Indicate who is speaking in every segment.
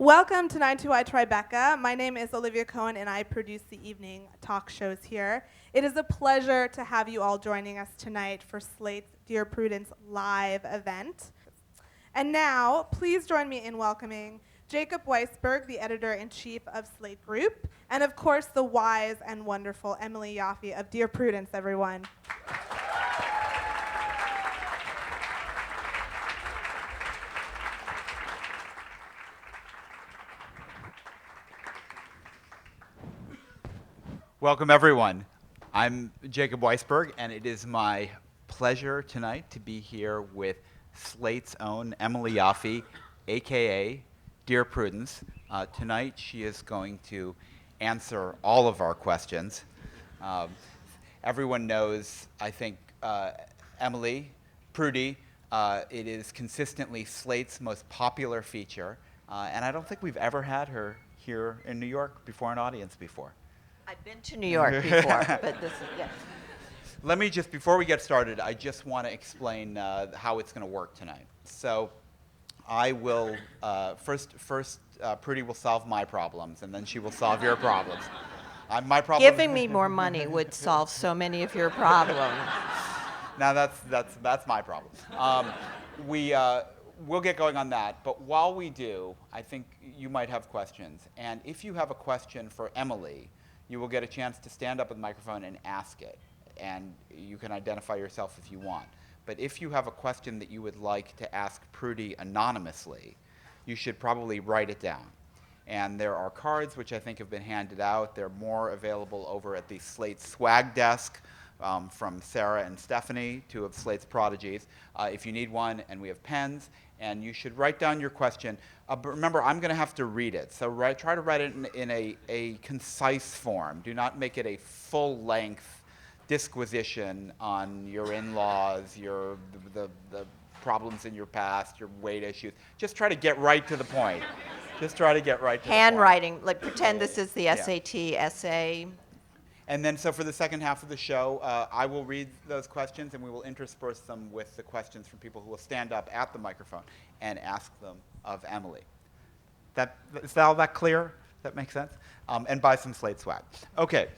Speaker 1: Welcome to 92YTribeca. My name is Olivia Cohen, and I produce the evening talk shows here. It is a pleasure to have you all joining us tonight for Slate's Dear Prudence live event. And now, please join me in welcoming Jacob Weisberg, the editor-in-chief of Slate Group, and of course, the wise and wonderful Emily Yoffe of Dear Prudence, everyone.
Speaker 2: Welcome, everyone. I'm Jacob Weisberg, and it is my pleasure tonight to be here with Slate's own Emily Yoffe, a.k.a. Dear Prudence. Tonight, she is going to answer all of our questions. Everyone knows, I think, Emily, Prudy. It is consistently Slate's most popular feature, and I don't think we've ever had her here in New York before an audience before.
Speaker 3: I've been to New York before, but this is, yeah.
Speaker 2: Let me just, before we get started, I just want to explain how it's going to work tonight. So I will, first, Prudy will solve my problems, and then she will solve your problems. My problem.
Speaker 3: Giving me more money would solve so many of your problems.
Speaker 2: Now that's my problem. We'll get going on that, but while we do, I think you might have questions. And if you have a question for Emily, you will get a chance to stand up with the microphone and ask it. And you can identify yourself if you want. But if you have a question that you would like to ask Prudy anonymously, you should probably write it down. And there are cards which I think have been handed out. They're more available over at the Slate swag desk from Sarah and Stephanie, two of Slate's prodigies. If you need one, and we have pens, and you should write down your question. But remember, I'm going to have to read it. So try to write it in a concise form. Do not make it a full-length disquisition on your in-laws, the problems in your past, your weight issues. Just try to get right to the point. Just try to get right to the point.
Speaker 3: Handwriting, like pretend this is the SAT essay.
Speaker 2: And then, so for the second half of the show, I will read those questions, and we will intersperse them with the questions from people who will stand up at the microphone and ask them of Emily. Is all that clear? That makes sense? And buy some Slate swag. Okay.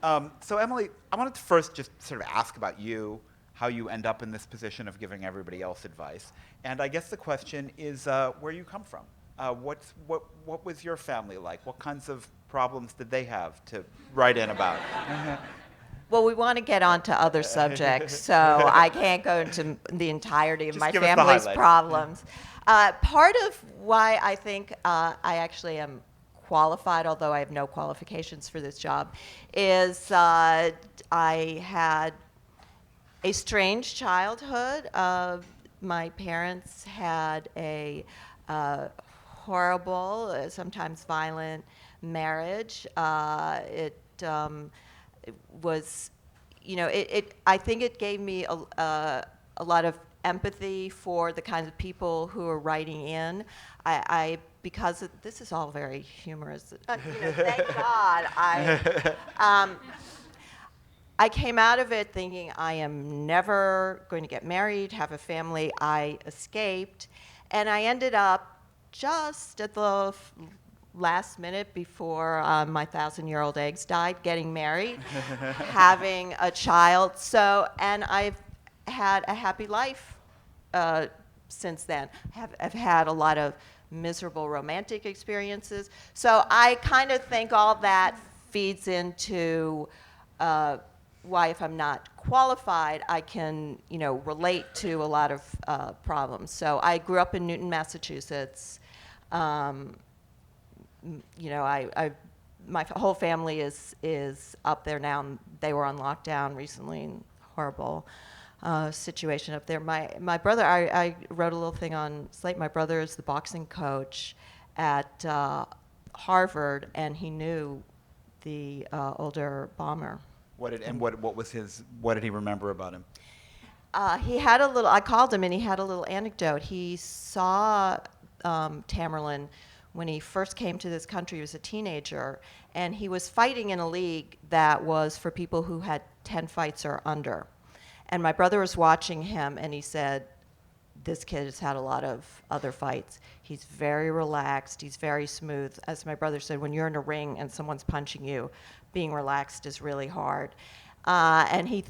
Speaker 2: So Emily, I wanted to first just sort of ask about you, how you end up in this position of giving everybody else advice. And I guess the question is where you come from. What was your family like? What kinds of problems did they have to write in about?
Speaker 3: Well, we want to get on to other subjects, so I can't go into the entirety of my family's problems. Part of why I think I actually am qualified, although I have no qualifications for this job, is I had a strange childhood. My parents had a horrible, sometimes violent marriage. It was, I think it gave me a lot of empathy for the kinds of people who are writing in. Because this is all very humorous. Thank God. I came out of it thinking I am never going to get married, have a family. I escaped, and I ended up just at the last minute before my 1,000-year-old eggs died, getting married, having a child. And I've had a happy life since then. I've had a lot of miserable romantic experiences. So I kind of think all that feeds into why, if I'm not qualified, I can, relate to a lot of problems. So I grew up in Newton, Massachusetts. My whole family is up there now. They were on lockdown recently. Horrible situation up there. My brother, I wrote a little thing on Slate. My brother is the boxing coach at Harvard, and he knew the older bomber.
Speaker 2: What did he remember about him?
Speaker 3: He had a little. I called him, and he had a little anecdote. He saw Tamerlan when he first came to this country. He was a teenager, and he was fighting in a league that was for people who had 10 fights or under. And my brother was watching him, and he said, "This kid has had a lot of other fights." He's very relaxed. He's very smooth. As my brother said, when you're in a ring and someone's punching you, being relaxed is really hard. And he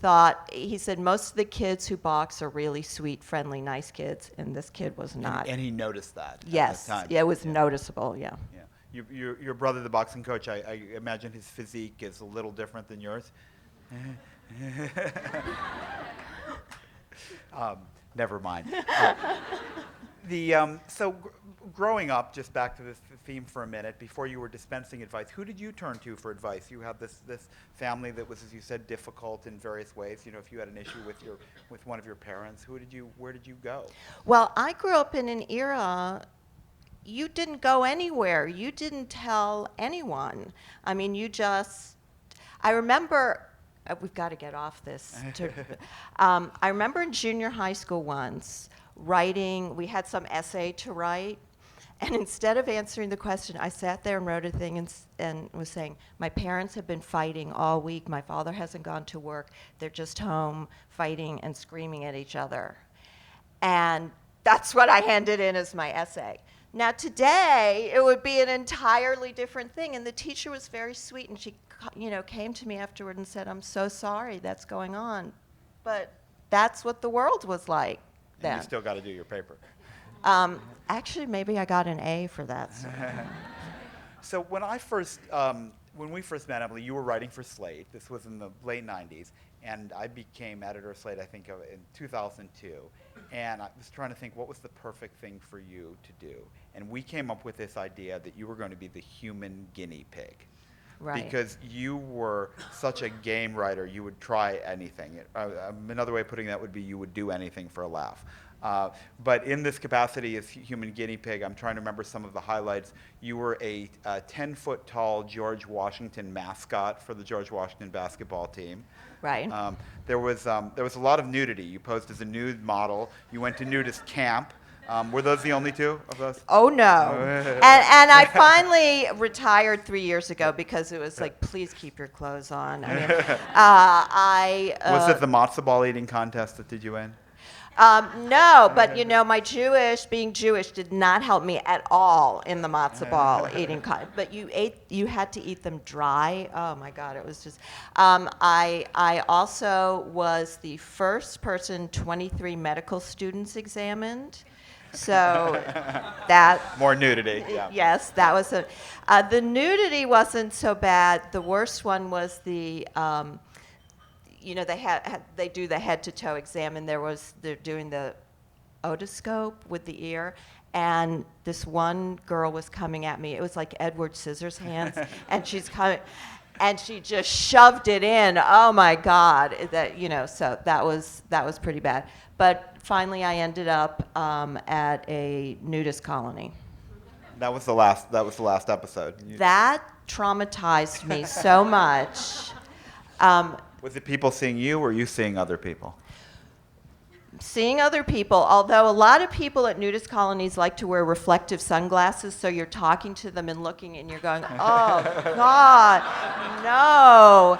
Speaker 3: said most of the kids who box are really sweet, friendly, nice kids, and this kid was not.
Speaker 2: And he noticed that.
Speaker 3: Yes,
Speaker 2: at the time.
Speaker 3: yeah, it was noticeable, yeah.
Speaker 2: Yeah. Your brother, the boxing coach, I imagine his physique is a little different than yours. Never mind. Growing up, just back to this theme for a minute, before you were dispensing advice, who did you turn to for advice? You had this family that was, as you said, difficult in various ways. You know, if you had an issue with one of your parents, where did you go?
Speaker 3: Well, I grew up in an era. You didn't go anywhere. You didn't tell anyone. I mean, I remember. We've got to get off this. I remember in junior high school once writing. We had some essay to write. And instead of answering the question, I sat there and wrote a thing and was saying, my parents have been fighting all week. My father hasn't gone to work. They're just home fighting and screaming at each other. And that's what I handed in as my essay. Now today, it would be an entirely different thing. And the teacher was very sweet, and she came to me afterward and said, I'm so sorry that's going on. But that's what the world was like then.
Speaker 2: And you still got to do your paper.
Speaker 3: Actually, maybe I got an A for that.
Speaker 2: So when we first met, Emily, you were writing for Slate. This was in the late 90s, and I became editor of Slate, I think, in 2002. And I was trying to think, what was the perfect thing for you to do? And we came up with this idea that you were going to be the human guinea pig.
Speaker 3: Right.
Speaker 2: Because you were such a game writer, you would try anything. Another way of putting that would be you would do anything for a laugh. But in this capacity as human guinea pig, I'm trying to remember some of the highlights. You were a 10-foot tall George Washington mascot for the George Washington basketball team.
Speaker 3: Right.
Speaker 2: There was a lot of nudity. You posed as a nude model. You went to nudist camp. Were those the only two of those?
Speaker 3: Oh, no. And I finally retired 3 years ago because it was like, please keep your clothes on. I mean,
Speaker 2: was it the matzo ball eating contest that did you win?
Speaker 3: No, but being Jewish did not help me at all in the matzo ball eating contest. But you had to eat them dry. Oh my God, it was just. I also was the first person 23 medical students examined. So that
Speaker 2: more nudity. Yeah.
Speaker 3: Yes, that was the nudity wasn't so bad. The worst one was the. They do the head to toe exam, and they're doing the otoscope with the ear, and this one girl was coming at me. It was like Edward Scissorhands, and she's coming, and she just shoved it in. Oh my God! So that was pretty bad. But finally, I ended up at a nudist colony.
Speaker 2: That was the last episode.
Speaker 3: That traumatized me so much.
Speaker 2: Was it people seeing you, or you seeing other people?
Speaker 3: Seeing other people, although a lot of people at nudist colonies like to wear reflective sunglasses, so you're talking to them and looking and you're going, oh God, no.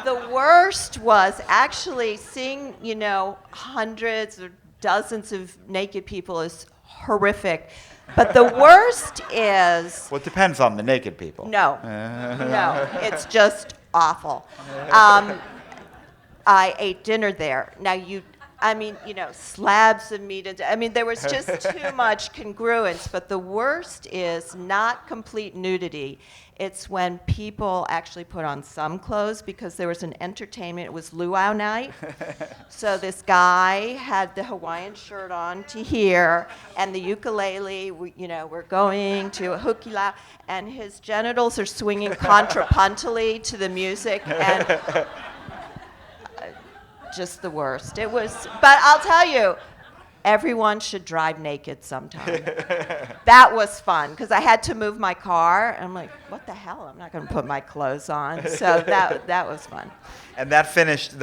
Speaker 3: The worst was actually seeing, hundreds or dozens of naked people is horrific. But the worst is...
Speaker 2: Well, it depends on the naked people.
Speaker 3: No, it's just awful. I ate dinner there. Now slabs of meat. There was just too much congruence. But the worst is not complete nudity. It's when people actually put on some clothes because there was an entertainment. It was luau night. So this guy had the Hawaiian shirt on to here and the ukulele. We're going to a hukila, and his genitals are swinging contrapuntally to the music. And just the worst. It was, but I'll tell you, everyone should drive naked sometime. That was fun because I had to move my car, and I'm like, what the hell? I'm not going to put my clothes on. So that was fun.
Speaker 2: And that finished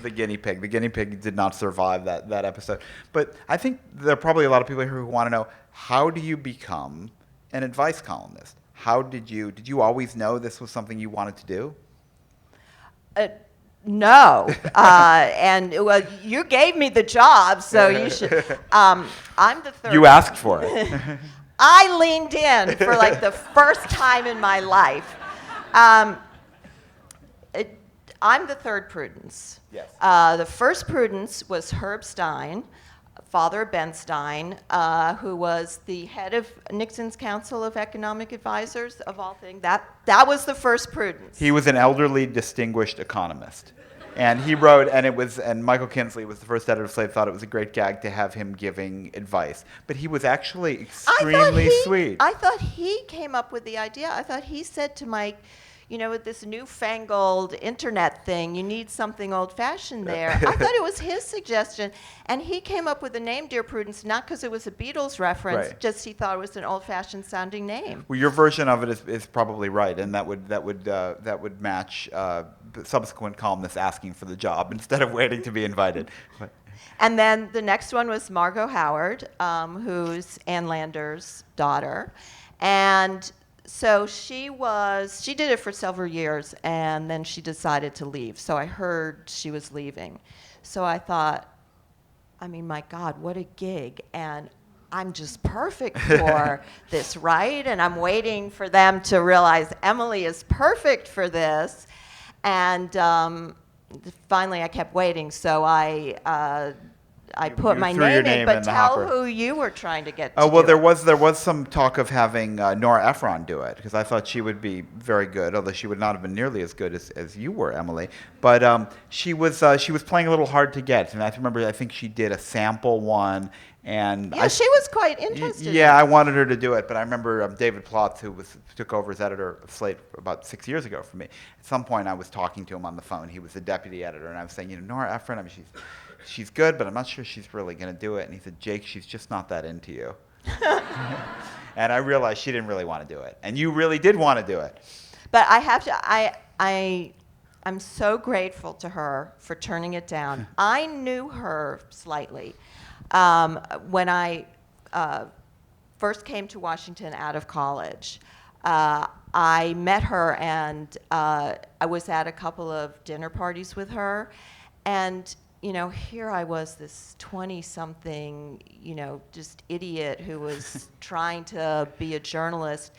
Speaker 2: the guinea pig. The guinea pig did not survive that episode. But I think there are probably a lot of people here who want to know, how do you become an advice columnist? Did you always know this was something you wanted to do?
Speaker 3: No, and you gave me the job, so you should. I'm the third.
Speaker 2: You asked for it.
Speaker 3: I leaned in for like the first time in my life. I'm the third Prudence.
Speaker 2: Yes.
Speaker 3: The first Prudence was Herb Stein, father of Ben Stein, who was the head of Nixon's Council of Economic Advisors, of all things. That was the first Prudence.
Speaker 2: He was an elderly, distinguished economist. And he wrote, and Michael Kinsley was the first editor of Slate, thought it was a great gag to have him giving advice. But he was actually extremely sweet.
Speaker 3: I thought he came up with the idea. I thought he said to Mike, with this newfangled internet thing, you need something old-fashioned there. I thought it was his suggestion, and he came up with the name Dear Prudence, not because it was a Beatles reference,
Speaker 2: Right.
Speaker 3: just he thought it was an old-fashioned sounding name.
Speaker 2: Well, your version of it is probably right, and that would match subsequent columnists asking for the job instead of waiting to be invited. But
Speaker 3: And then the next one was Margot Howard, who's Ann Lander's daughter. And so she did it for several years, and then she decided to leave. So I heard she was leaving. So I thought, my God, what a gig. And I'm just perfect for this, right? And I'm waiting for them to realize Emily is perfect for this. And finally I kept waiting, so I put my
Speaker 2: threw your
Speaker 3: name in,
Speaker 2: name in
Speaker 3: but
Speaker 2: the
Speaker 3: tell
Speaker 2: hopper.
Speaker 3: who you were trying to get to.
Speaker 2: Oh, well,
Speaker 3: do it.
Speaker 2: there was some talk of having Nora Ephron do it, because I thought she would be very good, although she would not have been nearly as good as you were, Emily. But she was playing a little hard to get, and I think she did a sample one, and
Speaker 3: Yeah, she was quite interested.
Speaker 2: Yeah, I wanted her to do it, but I remember David Plotz, who took over as editor of Slate about 6 years ago for me. At some point, I was talking to him on the phone. He was the deputy editor, and I was saying, Nora Ephron, she's good, but I'm not sure she's really going to do it. And he said, Jake, she's just not that into you. And I realized she didn't really want to do it, and you really did want to do it.
Speaker 3: But I have to. I'm so grateful to her for turning it down. I knew her slightly when I first came to Washington out of college. I met her, and I was at a couple of dinner parties with her, and here I was, this 20-something, just idiot who was trying to be a journalist,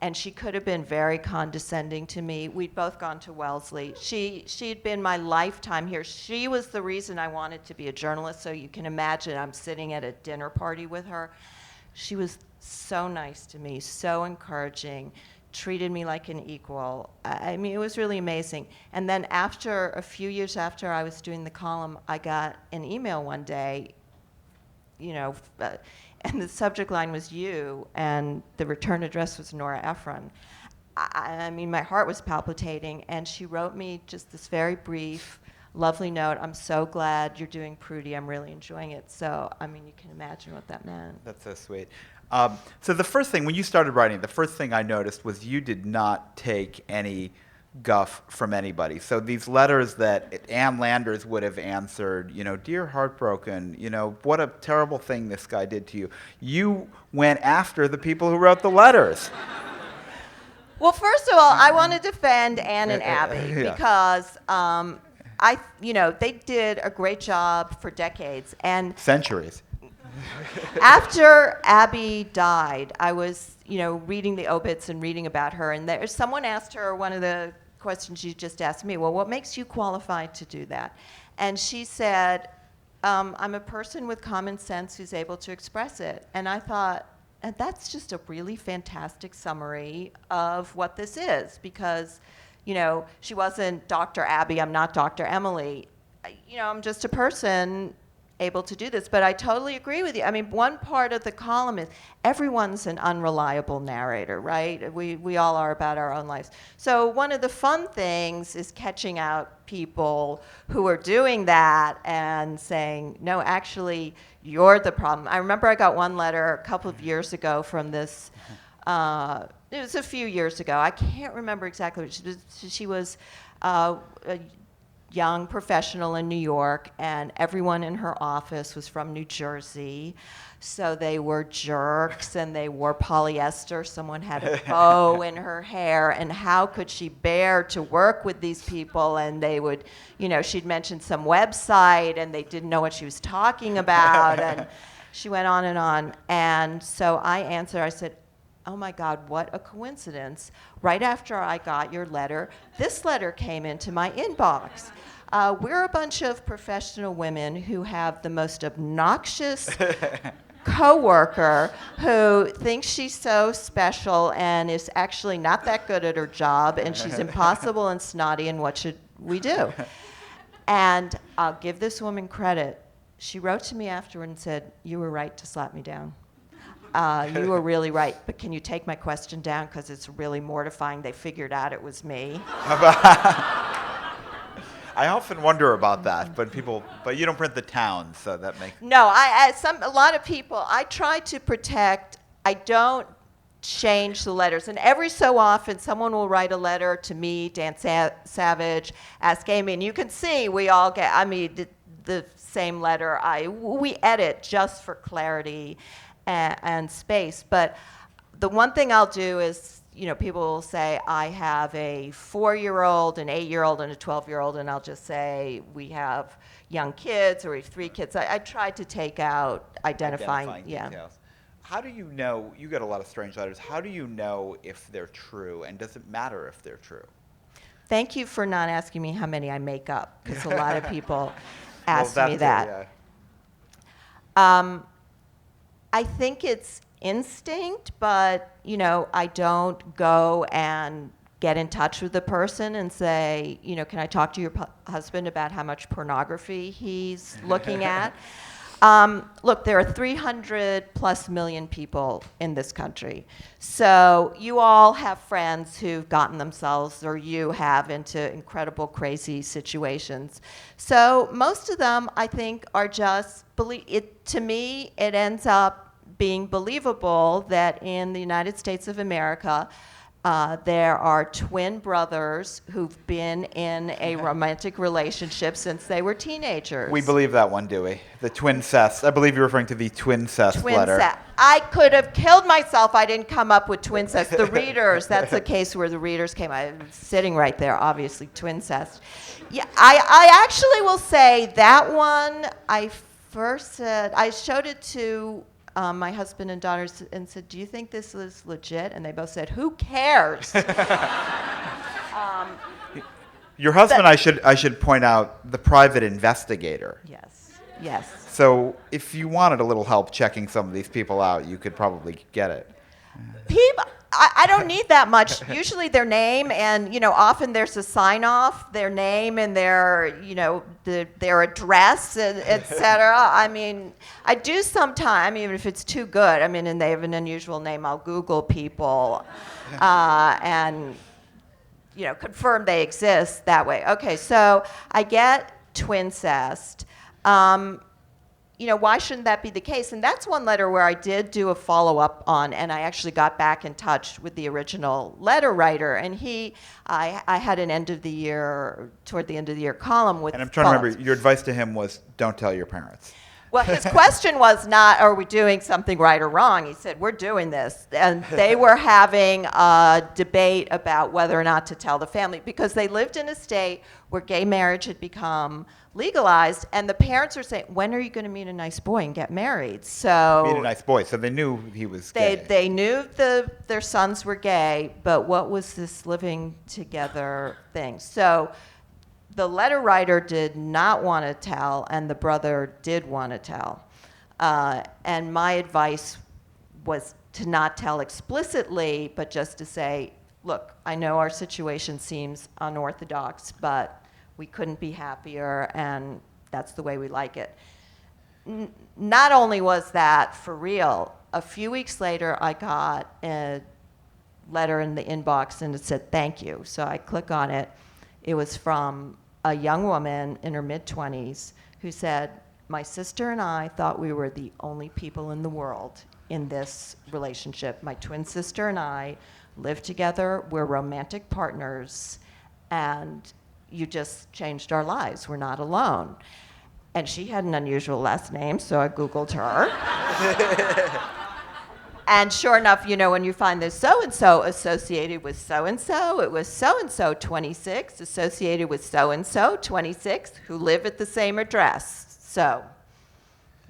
Speaker 3: and she could have been very condescending to me. We'd both gone to Wellesley. She'd been my lifetime here. She was the reason I wanted to be a journalist, so you can imagine I'm sitting at a dinner party with her. She was so nice to me, so encouraging, treated me like an equal. It was really amazing. And then a few years after I was doing the column, I got an email one day, and the subject line was you, and the return address was Nora Ephron. My heart was palpitating, and she wrote me just this very brief, lovely note. I'm so glad you're doing Prudy. I'm really enjoying it. So, you can imagine what that meant.
Speaker 2: That's so sweet. So the first thing, when you started writing, the first thing I noticed was you did not take any guff from anybody. So these letters that Ann Landers would have answered, dear heartbroken, what a terrible thing this guy did to you. You went after the people who wrote the letters.
Speaker 3: Well, first of all, I want to defend Ann and Abby because they did a great job for decades. And
Speaker 2: Centuries.
Speaker 3: after Abby died, I was, reading the obits and reading about her, and someone asked her one of the questions you just asked me, well, what makes you qualified to do that? And she said, I'm a person with common sense who's able to express it. And I thought, and that's just a really fantastic summary of what this is, because, she wasn't Dr. Abby, I'm not Dr. Emily. I'm just a person able to do this. But I totally agree with you. One part of the column is everyone's an unreliable narrator, right? We all are about our own lives. So one of the fun things is catching out people who are doing that and saying, no, actually, you're the problem. I remember I got one letter a couple of years ago from this, it was a few years ago. I can't remember exactly. She was a young professional in New York, and everyone in her office was from New Jersey. So they were jerks, and they wore polyester. Someone had a bow in her hair, and how could she bear to work with these people? And they would, she'd mentioned some website, and they didn't know what she was talking about. And She went on and on. And so I answered, I said, oh my God, what a coincidence. Right after I got your letter, this letter came into my inbox. We're a bunch of professional women who have the most obnoxious coworker who thinks she's so special and is actually not that good at her job, and she's impossible and snotty, and what should we do? And I'll give this woman credit. She wrote to me afterward and said, you were right to slap me down. You were really right, but can you take my question down because it's really mortifying. They figured out it was me.
Speaker 2: I often wonder about that, but you don't print the town, so that makes...
Speaker 3: No, a lot of people, I try to protect, I don't change the letters. And every so often, someone will write a letter to me, Dan Savage, Ask Amy, and you can see we all get, the same letter. We edit just for clarity and space. But the one thing I'll do is, people will say, I have a 4-year-old, an 8-year-old, and a 12-year-old, and I'll just say, we have young kids, or we have 3 kids. I try to take out identifying
Speaker 2: details. How do you know, you get a lot of strange letters, how do you know if they're true, and does it matter if they're true?
Speaker 3: Thank you for not asking me how many I make up, because a lot of people ask me that. I think it's instinct, but I don't go and get in touch with the person and say, can I talk to your husband about how much pornography he's looking at? Look, there are 300 plus million people in this country. So you all have friends who've gotten themselves, or you have, into incredible, crazy situations. So most of them, I think, are just, to me, it ends up being believable that in the United States of America, there are twin brothers who've been in a romantic relationship since they were teenagers.
Speaker 2: We believe that one, do we? The Twincest. I believe you're referring to the Twincest letter.
Speaker 3: I could have killed myself. I didn't come up with Twincest. The readers, that's the case where the readers came. I'm sitting right there, obviously, Twincest. Yeah, I actually will say that one, I showed it to my husband and daughters and said, do you think this is legit? And they both said, who cares?
Speaker 2: Your husband, I should point out, the private investigator.
Speaker 3: Yes.
Speaker 2: So if you wanted a little help checking some of these people out, you could probably get it.
Speaker 3: I don't need that much. Usually their name, and often there's a sign off, their name and their their address, etc. I do sometimes, even if it's too good. And they have an unusual name, I'll Google people and confirm they exist that way. Okay, so I get Twincest. Why shouldn't that be the case? And that's one letter where I did do a follow-up on, and I actually got back in touch with the original letter writer. And I had an toward the end of the year column with.
Speaker 2: And I'm trying to remember, your advice to him was, don't tell your parents.
Speaker 3: Well, his question was not, are we doing something right or wrong? He said, we're doing this. And they were having a debate about whether or not to tell the family, because they lived in a state where gay marriage had become legalized, and the parents were saying, when are you going to meet a nice boy and get married? So
Speaker 2: meet a nice boy, so they knew he was gay.
Speaker 3: They knew their sons were gay, but what was this living together thing? So the letter writer did not want to tell, and the brother did want to tell. And my advice was to not tell explicitly, but just to say, look, I know our situation seems unorthodox, but we couldn't be happier, and that's the way we like it. Not only was that for real, a few weeks later, I got a letter in the inbox, and it said, thank you. So I click on it. It was from a young woman in her mid-20s who said, my sister and I thought we were the only people in the world in this relationship. My twin sister and I live together. We're romantic partners, and you just changed our lives. We're not alone. And she had an unusual last name, so I Googled her. And sure enough, when you find this so-and-so associated with so-and-so, it was so-and-so 26 associated with so-and-so 26 who live at the same address. So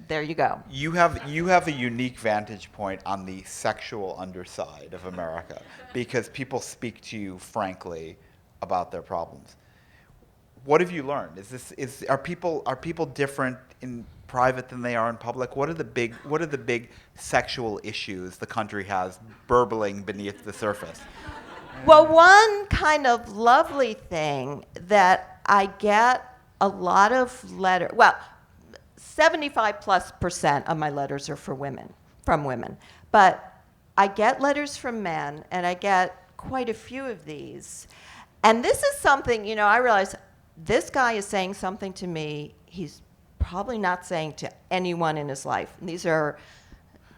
Speaker 3: there you go.
Speaker 2: You have a unique vantage point on the sexual underside of America because people speak to you frankly about their problems. What have you learned? Are people different in private than they are in public? What are the big sexual issues the country has burbling beneath the surface?
Speaker 3: Well, one kind of lovely thing that I get a lot of letters, well, 75+% of my letters are from women. But I get letters from men, and I get quite a few of these. And this is something, I realize this guy is saying something to me he's probably not saying to anyone in his life. And these are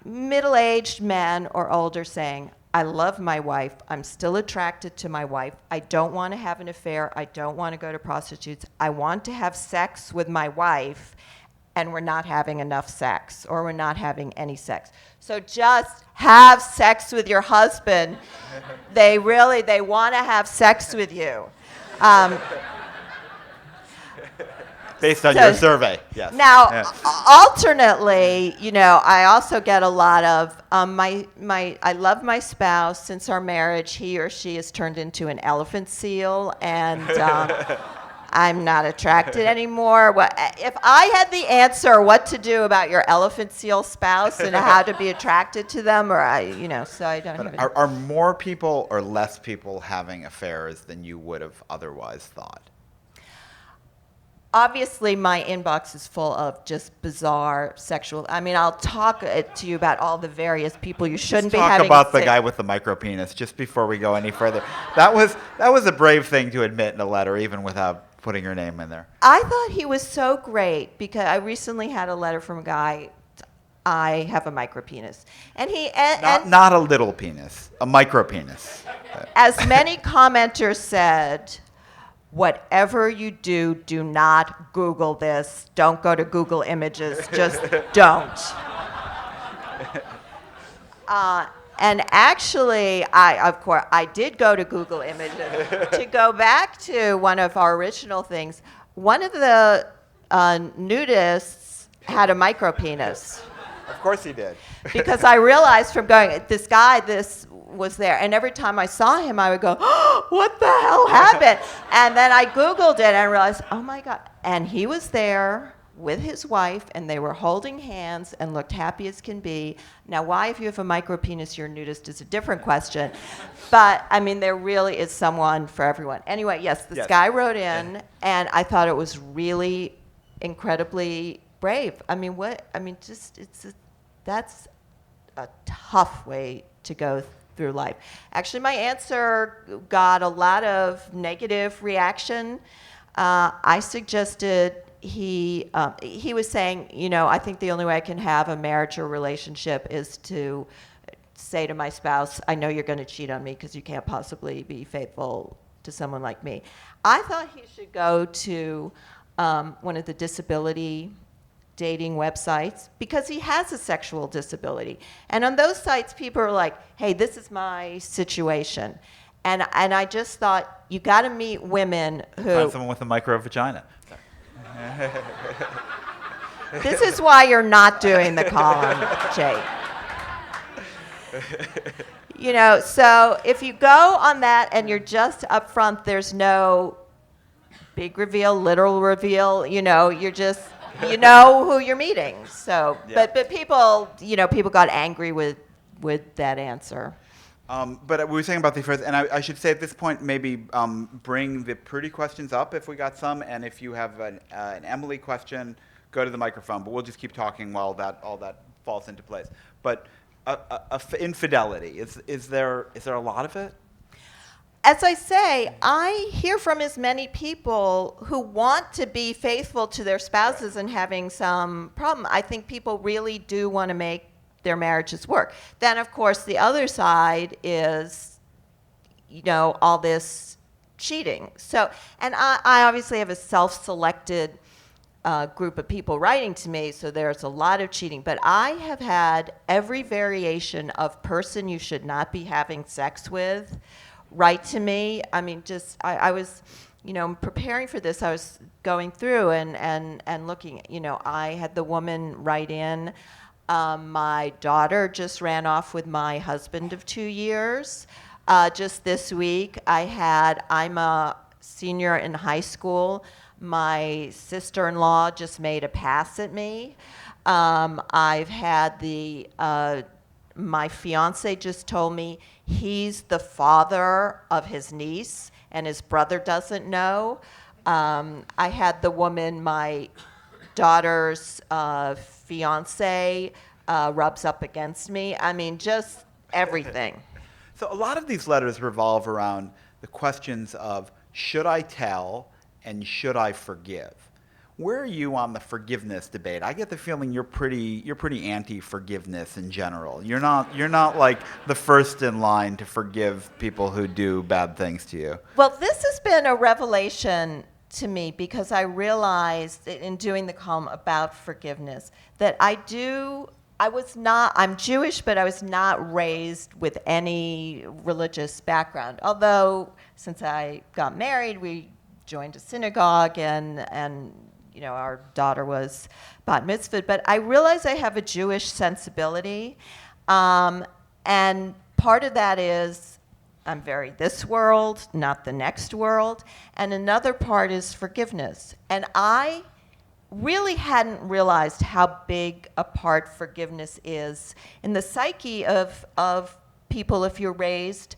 Speaker 3: middle-aged men or older saying, I love my wife. I'm still attracted to my wife. I don't want to have an affair. I don't want to go to prostitutes. I want to have sex with my wife, and we're not having enough sex, or we're not having any sex. So just have sex with your husband. They want to have sex with you.
Speaker 2: Based on your survey, yes.
Speaker 3: Now, alternately, I also get a lot of I love my spouse. Since our marriage, he or she has turned into an elephant seal, and I'm not attracted anymore. If I had the answer what to do about your elephant seal spouse and how to be attracted to them, so I don't even.
Speaker 2: Are more people or less people having affairs than you would have otherwise thought?
Speaker 3: Obviously, my inbox is full of just bizarre sexual. I'll talk to you about all the various people you shouldn't be having.
Speaker 2: Talk about the guy with the micro penis just before we go any further. That was a brave thing to admit in a letter, even without putting your name in there.
Speaker 3: I thought he was so great because I recently had a letter from a guy. I have a micro penis, and he
Speaker 2: not a little penis, a micro penis.
Speaker 3: As many commenters said. Whatever you do, do not Google this. Don't go to Google Images. Just don't. And actually, I did go to Google Images. To go back to one of our original things, one of the nudists had a micro penis.
Speaker 2: Of course he did.
Speaker 3: Because I realized from going, this was there. And every time I saw him, I would go, oh, what the hell happened? And then I Googled it and I realized, oh my God. And he was there with his wife, and they were holding hands and looked happy as can be. Now, why, if you have a micro penis, you're a nudist is a different question. But, there really is someone for everyone. Anyway, yes, this guy wrote in, and I thought it was really incredibly brave. That's a tough way to go through life. Actually, my answer got a lot of negative reaction. I suggested he was saying, I think the only way I can have a marriage or relationship is to say to my spouse, I know you're going to cheat on me because you can't possibly be faithful to someone like me. I thought he should go to one of the disability dating websites because he has a sexual disability. And on those sites, people are like, hey, this is my situation. And I just thought, you got to meet women who...
Speaker 2: Find someone with a micro vagina.
Speaker 3: This is why you're not doing the column, Jake. So if you go on that and you're just up front, there's no big reveal, literal reveal, you're just... You know who you're meeting. So, yeah. But people, people got angry with that answer.
Speaker 2: But we were saying about the first, and I should say at this point, maybe bring the Prudy questions up if we got some, and if you have an Emily question, go to the microphone. But we'll just keep talking while all that falls into place. But infidelity, is there a lot of it?
Speaker 3: As I say, I hear from as many people who want to be faithful to their spouses and having some problem. I think people really do want to make their marriages work. Then, of course, the other side is, all this cheating. So, and I obviously have a self-selected group of people writing to me, so there's a lot of cheating. But I have had every variation of person you should not be having sex with write to me. I was preparing for this, I was going through and looking, I had the woman write in, my daughter just ran off with my husband of 2 years. Just this week, I'm a senior in high school. My sister-in-law just made a pass at me. I've had my fiance just told me he's the father of his niece and his brother doesn't know. I had the woman, my daughter's fiance, rubs up against me. I mean, just everything.
Speaker 2: So a lot of these letters revolve around the questions of should I tell and should I forgive? Where are you on the forgiveness debate? I get the feeling you're pretty anti-forgiveness in general. You're not like the first in line to forgive people who do bad things to you.
Speaker 3: Well, this has been a revelation to me because I realized in doing the column about forgiveness that I'm Jewish, but I was not raised with any religious background. Although, since I got married, we joined a synagogue and our daughter was bat mitzvahed. But I realize I have a Jewish sensibility. And part of that is I'm very this world, not the next world. And another part is forgiveness. And I really hadn't realized how big a part forgiveness is in the psyche of people if you're raised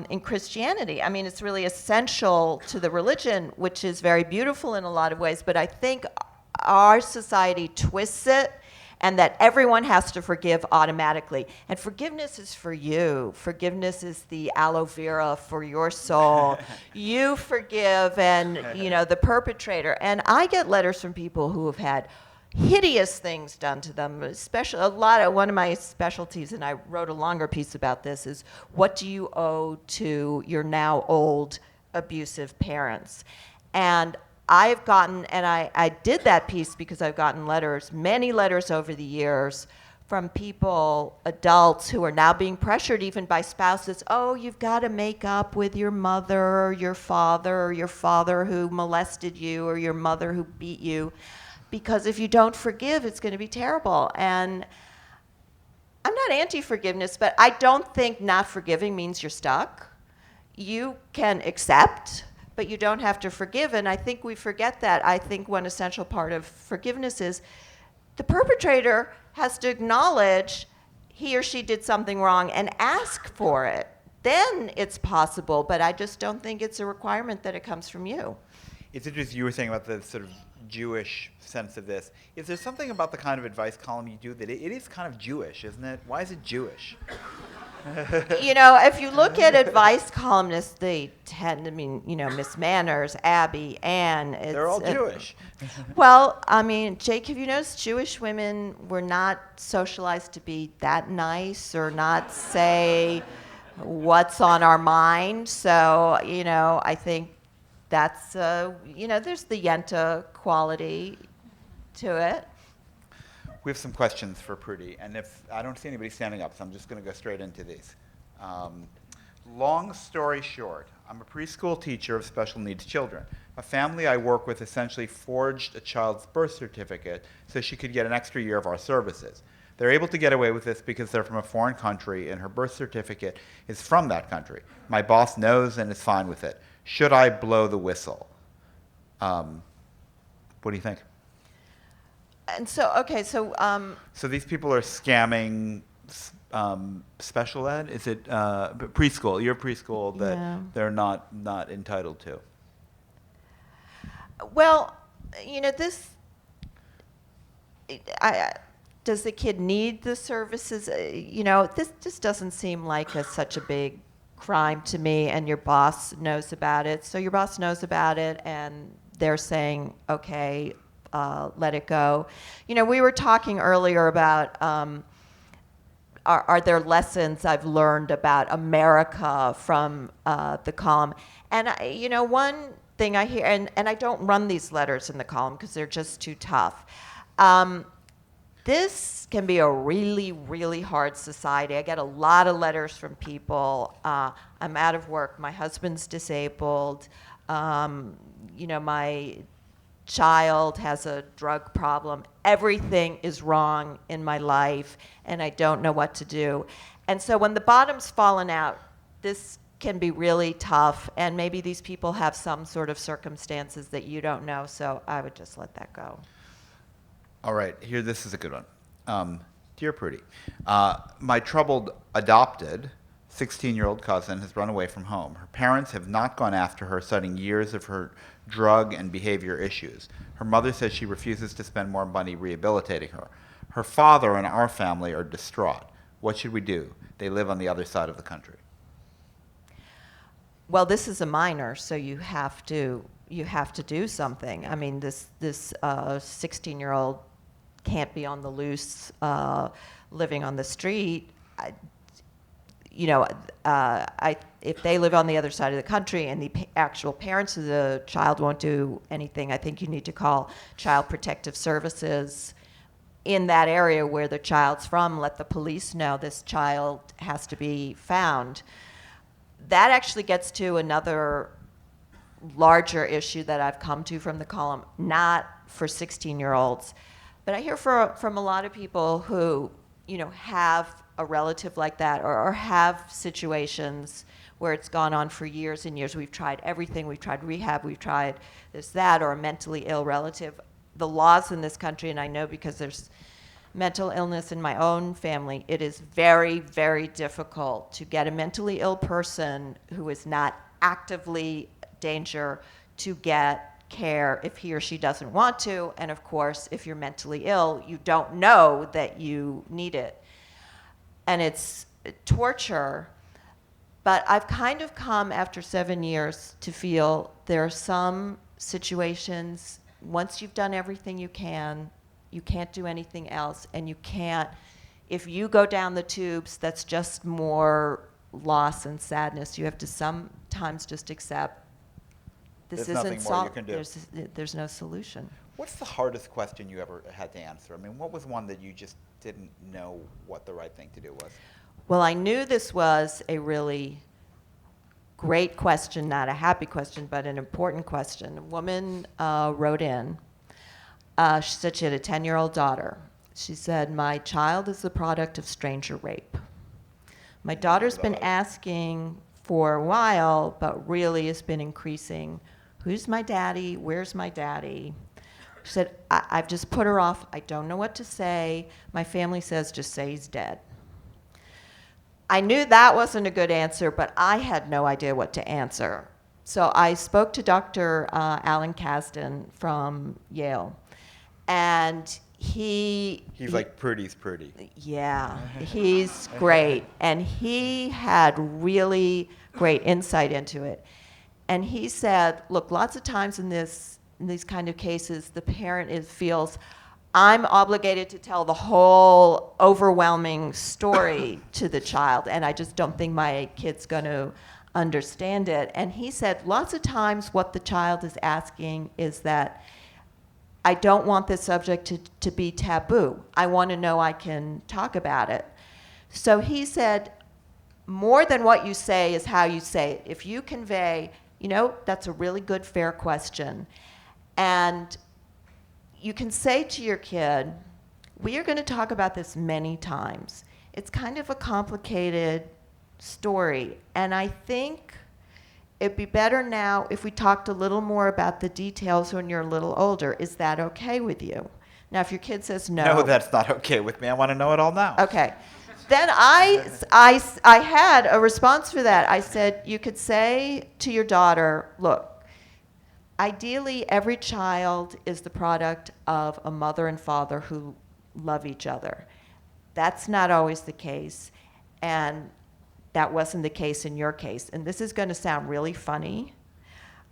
Speaker 3: in Christianity. I mean, it's really essential to the religion, which is very beautiful in a lot of ways, but I think our society twists it and that everyone has to forgive automatically. And forgiveness is for you. Forgiveness is the aloe vera for your soul. You forgive and, the perpetrator. And I get letters from people who have had hideous things done to them, especially one of my specialties, and I wrote a longer piece about this, is what do you owe to your now old abusive parents? And I've gotten, and I did that piece because I've gotten many letters over the years from people, adults, who are now being pressured even by spouses. Oh, you've got to make up with your mother or your father who molested you or your mother who beat you. Because if you don't forgive, it's going to be terrible. And I'm not anti-forgiveness, but I don't think not forgiving means you're stuck. You can accept, but you don't have to forgive. And I think we forget that. I think one essential part of forgiveness is the perpetrator has to acknowledge he or she did something wrong and ask for it. Then it's possible, but I just don't think it's a requirement that it comes from you.
Speaker 2: It's interesting you were saying about the sort of Jewish sense of this. Is there something about the kind of advice column you do that it is kind of Jewish, isn't it? Why is it Jewish?
Speaker 3: If you look at advice columnists, they tend to mean, Miss Manners, Abby, Ann.
Speaker 2: They're all Jewish.
Speaker 3: Well, I mean, Jake, have you noticed Jewish women were not socialized to be that nice or not say what's on our mind? So, I think that's, there's the Yenta quality to it.
Speaker 2: We have some questions for Prudy, and if I don't see anybody standing up, so I'm just going to go straight into these. Long story short, I'm a preschool teacher of special needs children. A family I work with essentially forged a child's birth certificate so she could get an extra year of our services. They're able to get away with this because they're from a foreign country and her birth certificate is from that country. My boss knows and is fine with it. Should I blow the whistle? What do you think?
Speaker 3: And so, okay, so...
Speaker 2: So these people are scamming special ed? Is it preschool? Your preschool that they're not entitled to?
Speaker 3: Well, this... does the kid need the services? This just doesn't seem like such a big crime to me, and your boss knows about it. So your boss knows about it, and they're saying, okay, let it go. We were talking earlier about are there lessons I've learned about America from the column. And, one thing I hear, and I don't run these letters in the column because they're just too tough. This can be a really, really hard society. I get a lot of letters from people. I'm out of work. My husband's disabled. My child has a drug problem. Everything is wrong in my life, and I don't know what to do. And so when the bottom's fallen out, this can be really tough, and maybe these people have some sort of circumstances that you don't know, so I would just let that go.
Speaker 2: All right, here, this is a good one. Dear Prudy, my troubled adopted 16-year-old cousin has run away from home. Her parents have not gone after her, citing years of her drug and behavior issues. Her mother says she refuses to spend more money rehabilitating her. Her father and our family are distraught. What should we do? They live on the other side of the country.
Speaker 3: Well, this is a minor, so you have to do something. I mean, this 16-year-old can't be on the loose, living on the street. If they live on the other side of the country and the actual parents of the child won't do anything, I think you need to call Child Protective Services in that area where the child's from. Let the police know this child has to be found. That actually gets to another larger issue that I've come to from the column, not for 16-year-olds, but I hear from a lot of people who, have a relative like that or have situations where it's gone on for years and years. We've tried everything. We've tried rehab. We've tried this, that, or a mentally ill relative. The laws in this country, and I know because there's mental illness in my own family, it is very, very difficult to get a mentally ill person who is not actively danger to get care if he or she doesn't want to. And of course, if you're mentally ill, you don't know that you need it. And it's torture. But I've kind of come after 7 years to feel there are some situations, once you've done everything you can't do anything else, and you can't, if you go down the tubes, that's just more loss and sadness. You have to sometimes just accept this
Speaker 2: There's
Speaker 3: isn't
Speaker 2: nothing more you can do.
Speaker 3: There's no solution.
Speaker 2: What's the hardest question you ever had to answer? I mean, what was one that you just didn't know what the right thing to do was?
Speaker 3: Well, I knew this was a really great question, not a happy question, but an important question. A woman wrote in. She said she had a 10-year-old daughter. She said, my child is the product of stranger rape. My daughter's been asking for a while, but really has been increasing. Who's my daddy? Where's my daddy? She said, I've just put her off. I don't know what to say. My family says just say he's dead. I knew that wasn't a good answer, but I had no idea what to answer. So I spoke to Dr. Alan Kasdan from Yale. And he's
Speaker 2: like Prudy's Prudy.
Speaker 3: Yeah, he's great. And he had really great insight into it. And he said, look, lots of times in these kind of cases, the parent feels, I'm obligated to tell the whole overwhelming story to the child, and I just don't think my kid's going to understand it. And he said, lots of times what the child is asking is that, I don't want this subject to be taboo. I want to know I can talk about it. So he said, more than what you say is how you say it. If you convey, that's a really good, fair question. And you can say to your kid, we are going to talk about this many times. It's kind of a complicated story. And I think it'd be better now if we talked a little more about the details when you're a little older. Is that okay with you? Now, if your kid says no.
Speaker 2: No, that's not okay with me. I want to know it all now.
Speaker 3: Okay. Then I had a response for that. I said, you could say to your daughter, look, ideally every child is the product of a mother and father who love each other. That's not always the case. And that wasn't the case in your case. And this is going to sound really funny,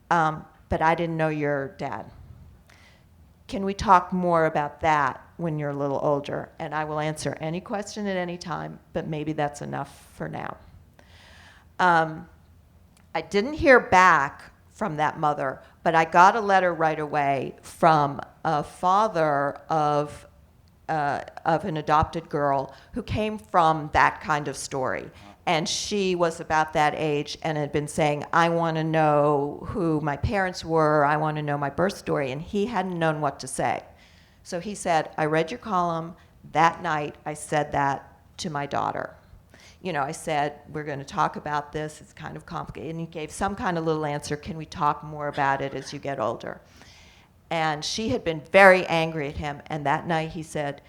Speaker 3: but I didn't know your dad. Can we talk more about that when you're a little older? And I will answer any question at any time, but maybe that's enough for now. I didn't hear back from that mother, but I got a letter right away from a father of of an adopted girl who came from that kind of story. And she was about that age and had been saying, I want to know who my parents were, I want to know my birth story, and he hadn't known what to say. So he said, I read your column. That night, I said that to my daughter. You know, I said, we're going to talk about this. It's kind of complicated. And he gave some kind of little answer, can we talk more about it as you get older? And she had been very angry at him. And that night, he said,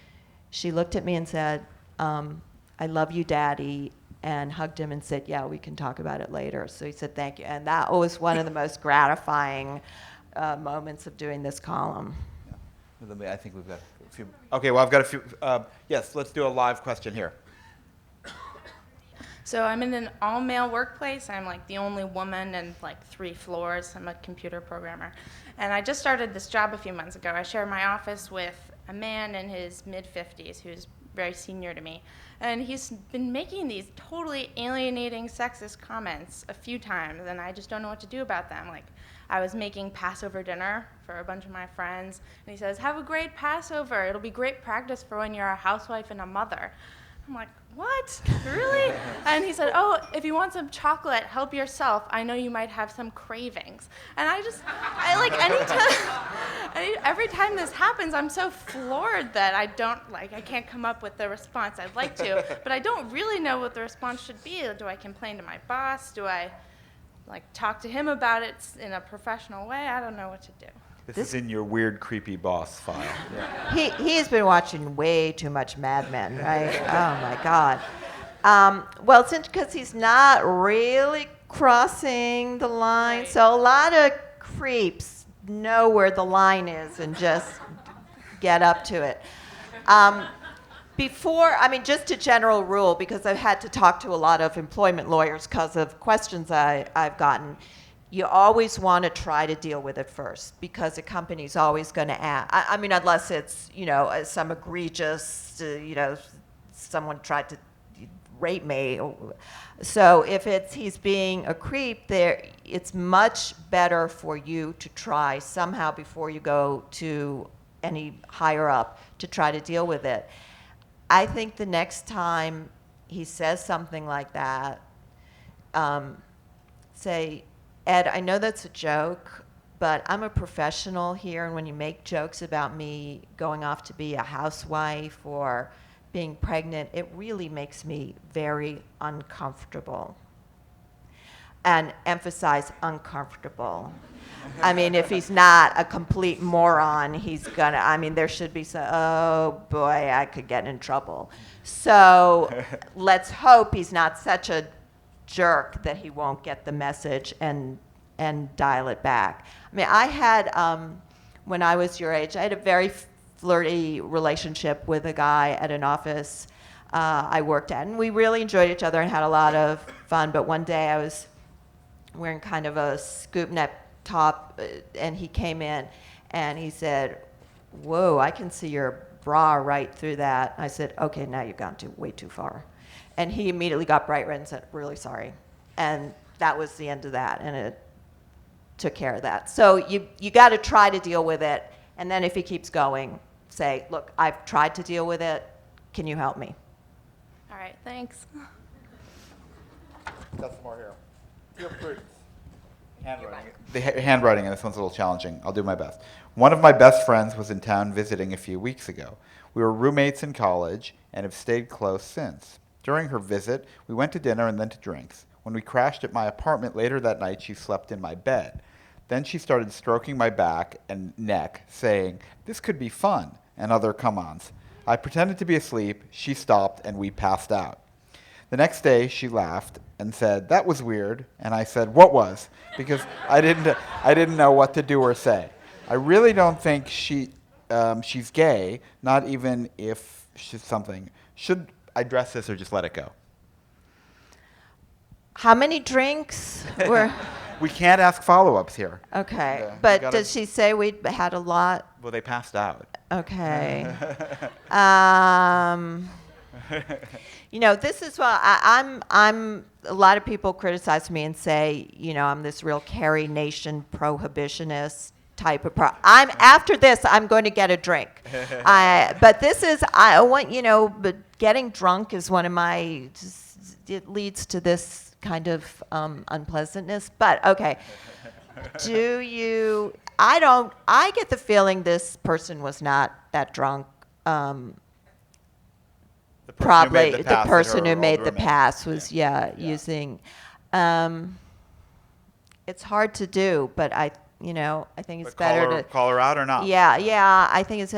Speaker 3: she looked at me and said, I love you, Daddy, and hugged him and said, yeah, we can talk about it later. So he said, thank you. And that was one of the most gratifying moments of doing this column.
Speaker 2: I think we've got a few. Okay, well, I've got a few. Yes, let's do a live question here.
Speaker 4: So I'm in an all-male workplace. I'm like the only woman in like 3 floors. I'm a computer programmer. And I just started this job a few months ago. I share my office with a man in his mid-50s who's very senior to me. And he's been making these totally alienating sexist comments a few times, and I just don't know what to do about them. Like, I was making Passover dinner for a bunch of my friends, and he says, have a great Passover. It'll be great practice for when you're a housewife and a mother. I'm like, what? Really? And he said, oh, if you want some chocolate, help yourself. I know you might have some cravings. And every time this happens, I'm so floored that I can't come up with the response I'd like to, but I don't really know what the response should be. Do I complain to my boss? Do I talk to him about it in a professional way? I don't know what to do.
Speaker 2: This is in your weird, creepy boss file. Yeah.
Speaker 3: He's been watching way too much Mad Men, right? Oh, my God. Well, it's because he's not really crossing the line.
Speaker 4: Right.
Speaker 3: So a lot of creeps know where the line is and just get up to it. Just a general rule, because I've had to talk to a lot of employment lawyers because of questions I've gotten. You always want to try to deal with it first, because a company's always going to ask. I mean, unless it's, some egregious, someone tried to rape me. So if he's being a creep, it's much better for you to try somehow before you go to any higher up to try to deal with it. I think the next time he says something like that, say, Ed, I know that's a joke, but I'm a professional here, and when you make jokes about me going off to be a housewife or being pregnant, it really makes me very uncomfortable. And emphasize uncomfortable. I mean, if he's not a complete moron, there should be some, oh boy, I could get in trouble. So let's hope he's not such a jerk that he won't get the message and dial it back. I mean, I had, when I was your age, I had a very flirty relationship with a guy at an office I worked at, and we really enjoyed each other and had a lot of fun. But one day I was wearing kind of a scoop neck top, and he came in and he said, whoa, I can see your bra right through that. I said, okay, now you've gone way too far. And he immediately got bright red and said, really sorry. And that was the end of that, and it took care of that. So you got to try to deal with it, and then if he keeps going, say, look, I've tried to deal with it. Can you help me?
Speaker 4: All right, thanks.
Speaker 2: Got some more here. Dear Prudence. Handwriting. The handwriting, and this one's a little challenging. I'll do my best. One of my best friends was in town visiting a few weeks ago. We were roommates in college and have stayed close since. During her visit, we went to dinner and then to drinks. When we crashed at my apartment later that night, she slept in my bed. Then she started stroking my back and neck, saying, "This could be fun," and other come-ons. I pretended to be asleep, she stopped, and we passed out. The next day, she laughed and said, "That was weird," and I said, "What was?" Because I didn't know what to do or say. I really don't think she's gay, not even if she's something. Should I address this or just let it go?
Speaker 3: How many drinks were?
Speaker 2: We can't ask follow-ups here.
Speaker 3: Okay,
Speaker 2: Yeah,
Speaker 3: but did she say we had a lot?
Speaker 2: Well, they passed out.
Speaker 3: Okay. This is what I'm. A lot of people criticize me and say, I'm this real Carrie Nation prohibitionist, type of I'm after this. I'm going to get a drink. But this is I want But getting drunk is one of my. It leads to this kind of unpleasantness. But okay, do you? I don't. I get the feeling this person was not that drunk. Probably the person who made the pass was using. It's hard to do, but I think it's better to
Speaker 2: call her out or not.
Speaker 3: Yeah. I think it's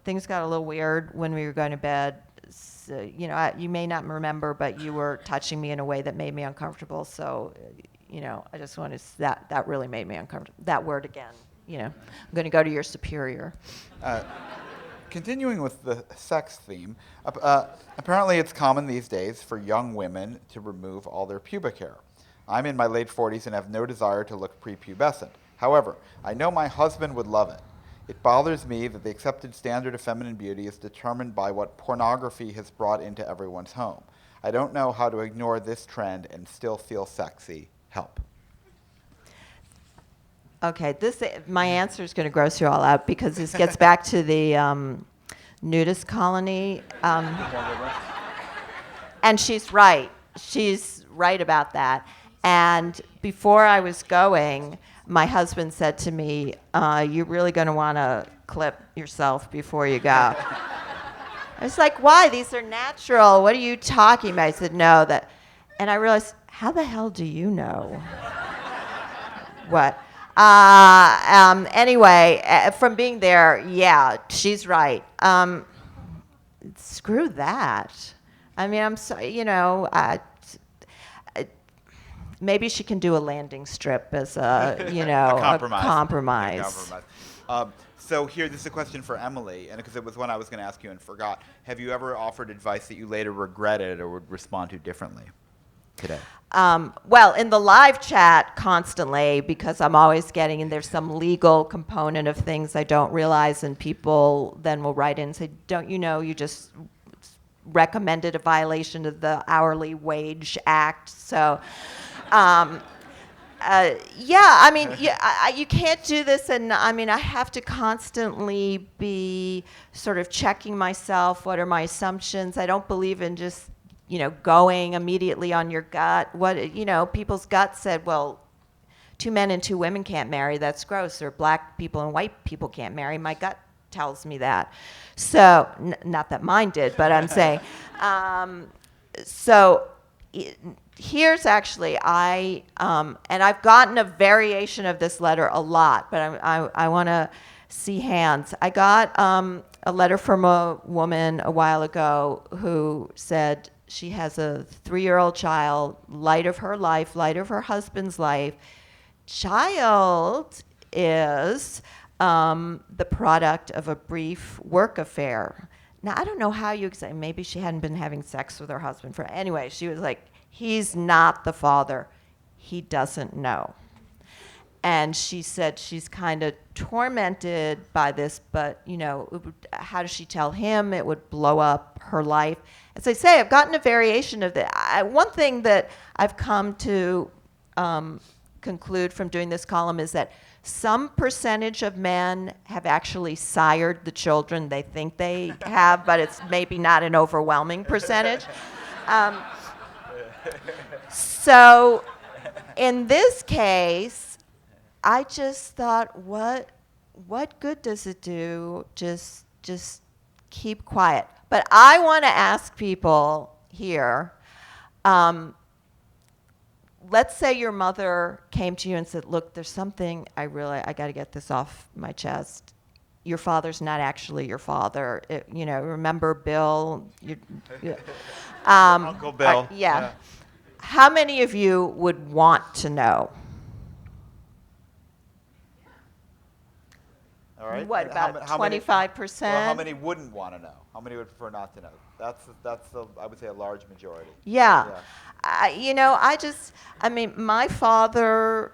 Speaker 3: things got a little weird when we were going to bed. So, you may not remember, but you were touching me in a way that made me uncomfortable. So, I just wanted that really made me uncomfortable. That word again. I'm going to go to your superior.
Speaker 2: Continuing with the sex theme, apparently it's common these days for young women to remove all their pubic hair. I'm in my late 40s and have no desire to look prepubescent. However, I know my husband would love it. It bothers me that the accepted standard of feminine beauty is determined by what pornography has brought into everyone's home. I don't know how to ignore this trend and still feel sexy. Help.
Speaker 3: Okay, my answer is going to gross you all out because this gets back to the nudist colony. And she's right. She's right about that. And before I was going, my husband said to me, you're really going to want to clip yourself before you go. I was like, why? These are natural. What are you talking about? I said, no. And I realized, how the hell do you know? What? Anyway, from being there, yeah, she's right. Screw that. I mean, I'm sorry, maybe she can do a landing strip as a compromise.
Speaker 2: So here, this is a question for Emily, and because it was one I was going to ask you and forgot. Have you ever offered advice that you later regretted or would respond to differently today?
Speaker 3: Well, in the live chat constantly, because I'm always getting, there's some legal component of things I don't realize, and people then will write in and say, don't you know you just recommended a violation of the Hourly Wage Act? So, you can't do this, and I have to constantly be sort of checking myself. What are my assumptions? I don't believe in just going immediately on your gut. People's gut said, well, 2 men and 2 women can't marry. That's gross. Or black people and white people can't marry. My gut tells me that. So, not that mine did, but I'm saying. Here's actually, and I've gotten a variation of this letter a lot, but I want to see hands. I got a letter from a woman a while ago who said she has a 3-year-old child, light of her life, light of her husband's life. Child is the product of a brief work affair. Now, I don't know how you say, maybe she hadn't been having sex with her husband anyway, she was like, he's not the father. He doesn't know. And she said she's kind of tormented by this, but, how does she tell him? It would blow up her life. As I say, I've gotten a variation of that. One thing that I've come to conclude from doing this column is that some percentage of men have actually sired the children they think they have, but it's maybe not an overwhelming percentage. So in this case, I just thought, what good does it do? Just keep quiet. But I want to ask people here, let's say your mother came to you and said, look, there's something I got to get this off my chest. Your father's not actually your father. Remember Bill?
Speaker 2: Uncle Bill.
Speaker 3: Yeah. How many of you would want to know?
Speaker 2: All right.
Speaker 3: What, about 25%?
Speaker 2: Well, how many wouldn't want to know? How many would prefer not to know? That's I would say a large majority.
Speaker 3: Yeah. My father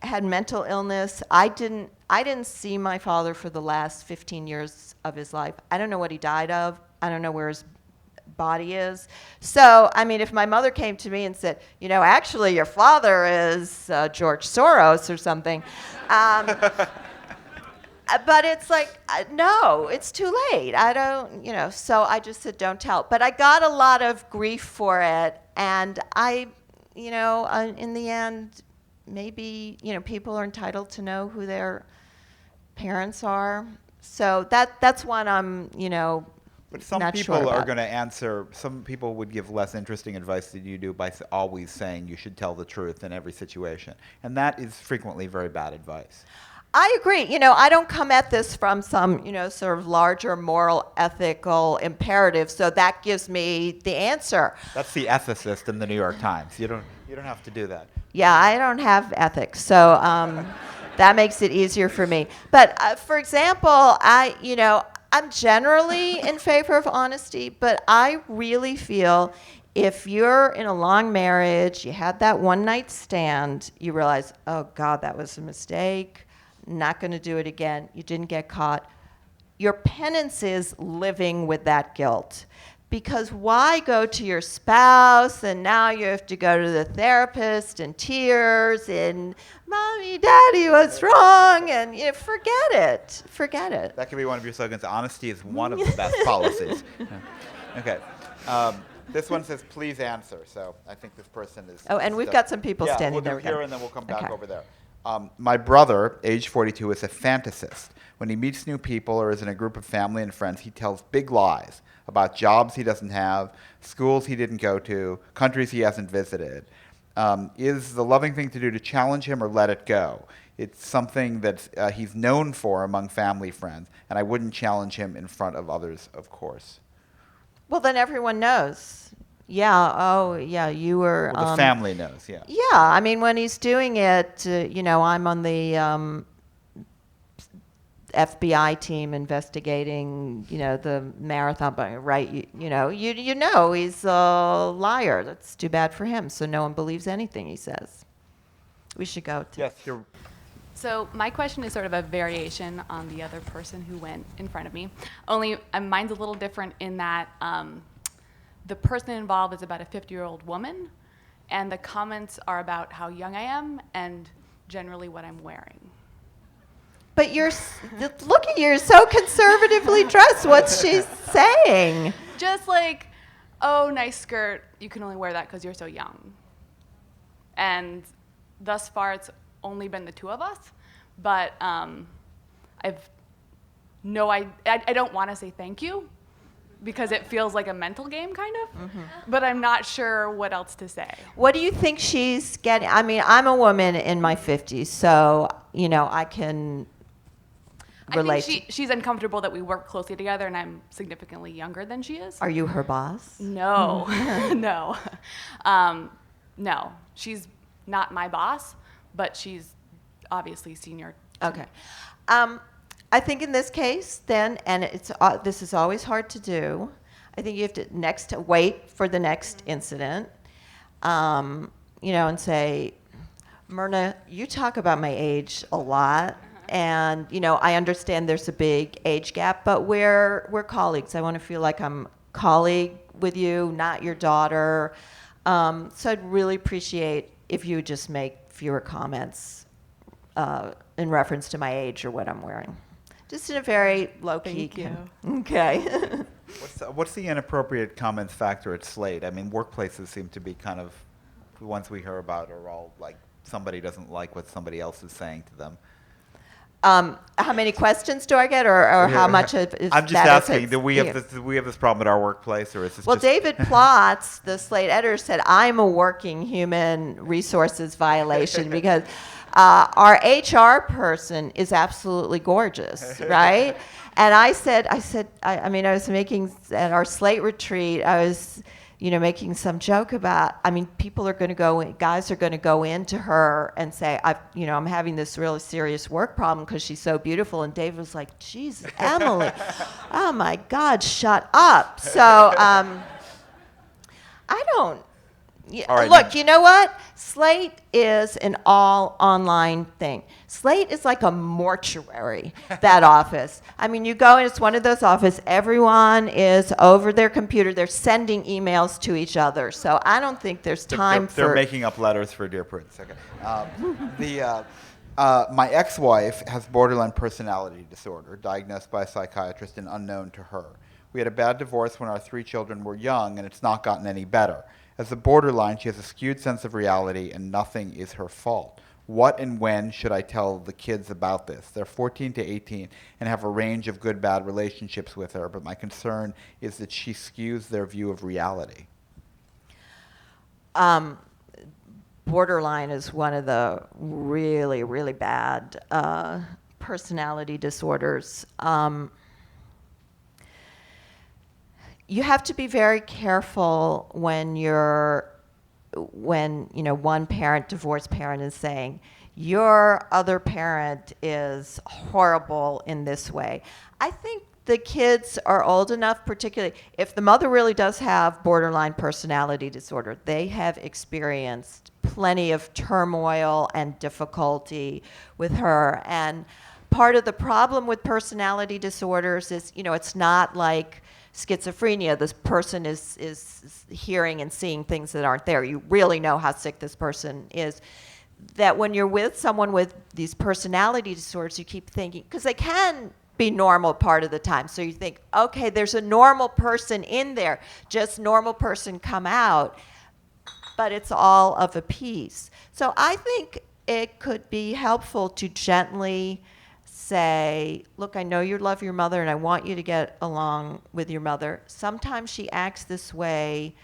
Speaker 3: had mental illness. I didn't see my father for the last 15 years of his life. I don't know what he died of. I don't know where his body is. So, if my mother came to me and said, actually your father is George Soros or something, But it's like, no, it's too late. I don't, so I just said, don't tell. But I got a lot of grief for it. And in the end, maybe, people are entitled to know who their parents are. So that's one I'm,
Speaker 2: But some
Speaker 3: not
Speaker 2: people
Speaker 3: sure
Speaker 2: are
Speaker 3: about.
Speaker 2: going to answer, some people would give less interesting advice than you do by always saying you should tell the truth in every situation. And that is frequently very bad advice.
Speaker 3: I agree. I don't come at this from some, sort of larger moral, ethical imperative. So that gives me the answer.
Speaker 2: That's the ethicist in the New York Times. You don't have to do that.
Speaker 3: Yeah, I don't have ethics, so that makes it easier for me. But for example, I'm generally in favor of honesty, but I really feel if you're in a long marriage, you had that one night stand, you realize, oh God, that was a mistake. Not going to do it again. You didn't get caught. Your penance is living with that guilt. Because why go to your spouse and now you have to go to the therapist in tears and, Mommy, Daddy, what's wrong? And forget it. Forget it.
Speaker 2: That could be one of your slogans. Honesty is one of the best policies. Okay. This one says, please answer. So I think this person is...
Speaker 3: Oh, and we've got some people standing there.
Speaker 2: We'll do here and then we'll come back
Speaker 3: Okay.
Speaker 2: over there. My brother, age 42, is a fantasist. When he meets new people or is in a group of family and friends, he tells big lies about jobs he doesn't have, schools he didn't go to, countries he hasn't visited. Is the loving thing to do to challenge him or let it go? It's something that he's known for among family friends, and I wouldn't challenge him in front of others, of course.
Speaker 3: Well, then everyone knows. Yeah, oh, yeah, you were...
Speaker 2: Well, the family knows, yeah.
Speaker 3: Yeah, I mean, when he's doing it, I'm on the FBI team investigating, the marathon, right? You know he's a liar. That's too bad for him. So no one believes anything he says. We should go to...
Speaker 2: Yes, you're...
Speaker 5: So my question is sort of a variation on the other person who went in front of me. Only mine's a little different in that the person involved is about a 50-year-old woman, and the comments are about how young I am and generally what I'm wearing.
Speaker 3: But look at you, you're so conservatively dressed. What's she saying?
Speaker 5: Just like, oh, nice skirt, you can only wear that because you're so young. And thus far, it's only been the two of us, but I don't want to say thank you because it feels like a mental game kind of, but I'm not sure what else to say.
Speaker 3: What do you think she's getting? I mean, I'm a woman in my 50s, so, I can relate.
Speaker 5: I think she's uncomfortable that we work closely together and I'm significantly younger than she is.
Speaker 3: Are you her boss?
Speaker 5: No, no. No, she's not my boss, but she's obviously senior.
Speaker 3: Okay. I think in this case, then, and this is always hard to do, I think you have to wait for the next incident, and say, Myrna, you talk about my age a lot, and, I understand there's a big age gap, but we're colleagues. I want to feel like I'm a colleague with you, not your daughter. So I'd really appreciate if you would just make fewer comments in reference to my age or what I'm wearing. Just in a very low-key.
Speaker 5: Thank you.
Speaker 3: Okay.
Speaker 2: What's the inappropriate comments factor at Slate? I mean, workplaces seem to be kind of, the ones we hear about are all like somebody doesn't like what somebody else is saying to them.
Speaker 3: How many questions do I get, or how much is that?
Speaker 2: I'm just asking, do we have this problem at our workplace, or is this
Speaker 3: Well,
Speaker 2: just...
Speaker 3: David Plotz, the Slate editor, said, I'm a working human resources violation because our HR person is absolutely gorgeous, right? And I was making, at our Slate retreat, I was, making some joke about, people are going to guys are going to go into her and say, I'm having this really serious work problem because she's so beautiful. And David was like, Jesus, Emily, oh my God, shut up. So I don't.
Speaker 2: All right,
Speaker 3: Look, you know what? Slate is an all online thing. Slate is like a mortuary, that office. You go in, it's one of those offices, everyone is over their computer, they're sending emails to each other. So I don't think there's time
Speaker 2: They're making up letters for Dear Prudence. Okay. My ex-wife has borderline personality disorder, diagnosed by a psychiatrist and unknown to her. We had a bad divorce when our 3 children were young, and it's not gotten any better. As a borderline, she has a skewed sense of reality, and nothing is her fault. What and when should I tell the kids about this? They're 14 to 18 and have a range of good, bad relationships with her, but my concern is that she skews their view of reality.
Speaker 3: Borderline is one of the really, really bad personality disorders. You have to be very careful when one parent, divorced parent, is saying, your other parent is horrible in this way. I think the kids are old enough, particularly if the mother really does have borderline personality disorder, they have experienced plenty of turmoil and difficulty with her. And part of the problem with personality disorders is, it's not like schizophrenia. This person is hearing and seeing things that aren't there. You really know how sick this person is. That when you're with someone with these personality disorders, you keep thinking, because they can be normal part of the time. So you think, okay, there's a normal person in there, just normal person come out, but it's all of a piece. So I think it could be helpful to gently say, look, I know you love your mother and I want you to get along with your mother. Sometimes she acts this way.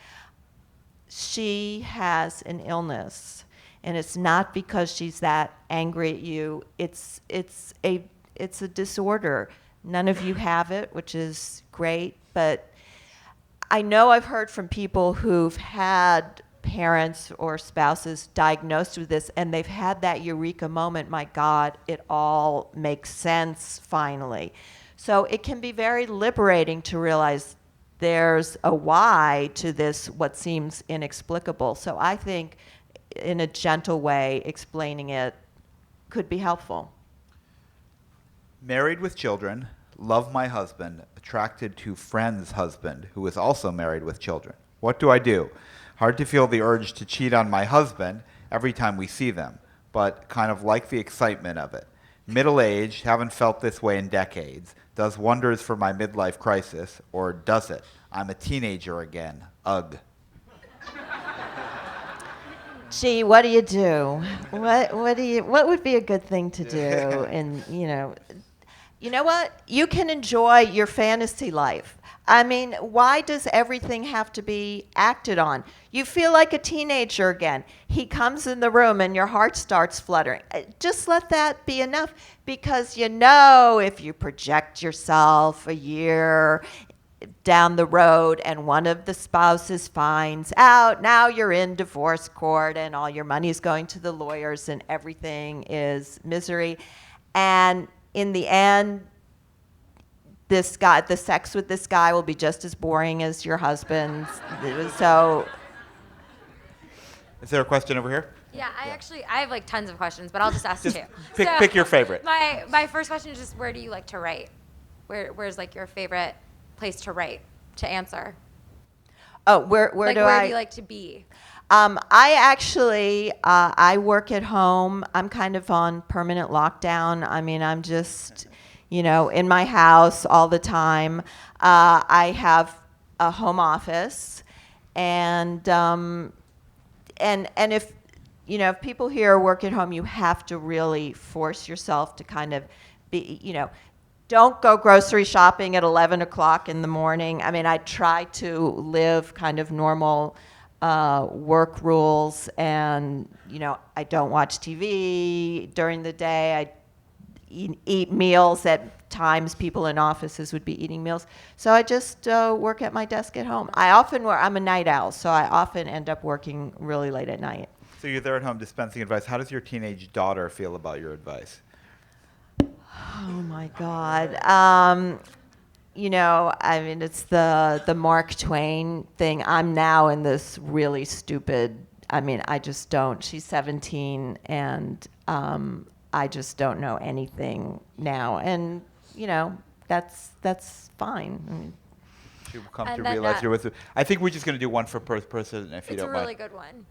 Speaker 3: She has an illness, and it's not because she's that angry at you. It's a disorder. None of you have it, which is great, but I know I've heard from people who've had parents or spouses diagnosed with this, and they've had that eureka moment, my God, it all makes sense finally. So it can be very liberating to realize there's a why to this, what seems inexplicable. So I think in a gentle way, explaining it could be helpful.
Speaker 2: Married with children, love my husband, attracted to friend's husband, who is also married with children. What do I do? Hard to feel the urge to cheat on my husband every time we see them, but kind of like the excitement of it. Middle-aged, haven't felt this way in decades, does wonders for my midlife crisis, or does it? I'm a teenager again. Ugh.
Speaker 3: Gee, what do you do? What would be a good thing to do? And you know what? You can enjoy your fantasy life. I mean, why does everything have to be acted on? You feel like a teenager again. He comes in the room and your heart starts fluttering. Just let that be enough, because if you project yourself a year down the road and one of the spouses finds out, now you're in divorce court and all your money is going to the lawyers and everything is misery. And in the end, the sex with this guy will be just as boring as your husband's. So,
Speaker 2: is there a question over here?
Speaker 6: Yeah, I have like tons of questions, but I'll just ask two.
Speaker 2: Pick your favorite.
Speaker 6: My first question is just, where do you like to write? Where's like your favorite place to write, to answer?
Speaker 3: Oh, where do
Speaker 6: you like to be?
Speaker 3: I actually, I work at home. I'm kind of on permanent lockdown. I mean, I'm just, in my house all the time. I have a home office, and if, if people here work at home, you have to really force yourself to kind of be, don't go grocery shopping at 11 o'clock in the morning. I mean, I try to live kind of normal work rules, and I don't watch TV during the day. I eat meals at times people in offices would be eating meals. So I just work at my desk at home. I'm a night owl, so I often end up working really late at night.
Speaker 2: So you're there at home dispensing advice. How does your teenage daughter feel about your advice?
Speaker 3: Oh my God. I mean, it's the Mark Twain thing. I'm now in this really stupid, I just don't. She's 17, and I just don't know anything now. And, that's fine. I mean,
Speaker 2: She will come to realize you're with her. I think we're just going to do one for per person, if you don't mind.
Speaker 6: It's a really good one.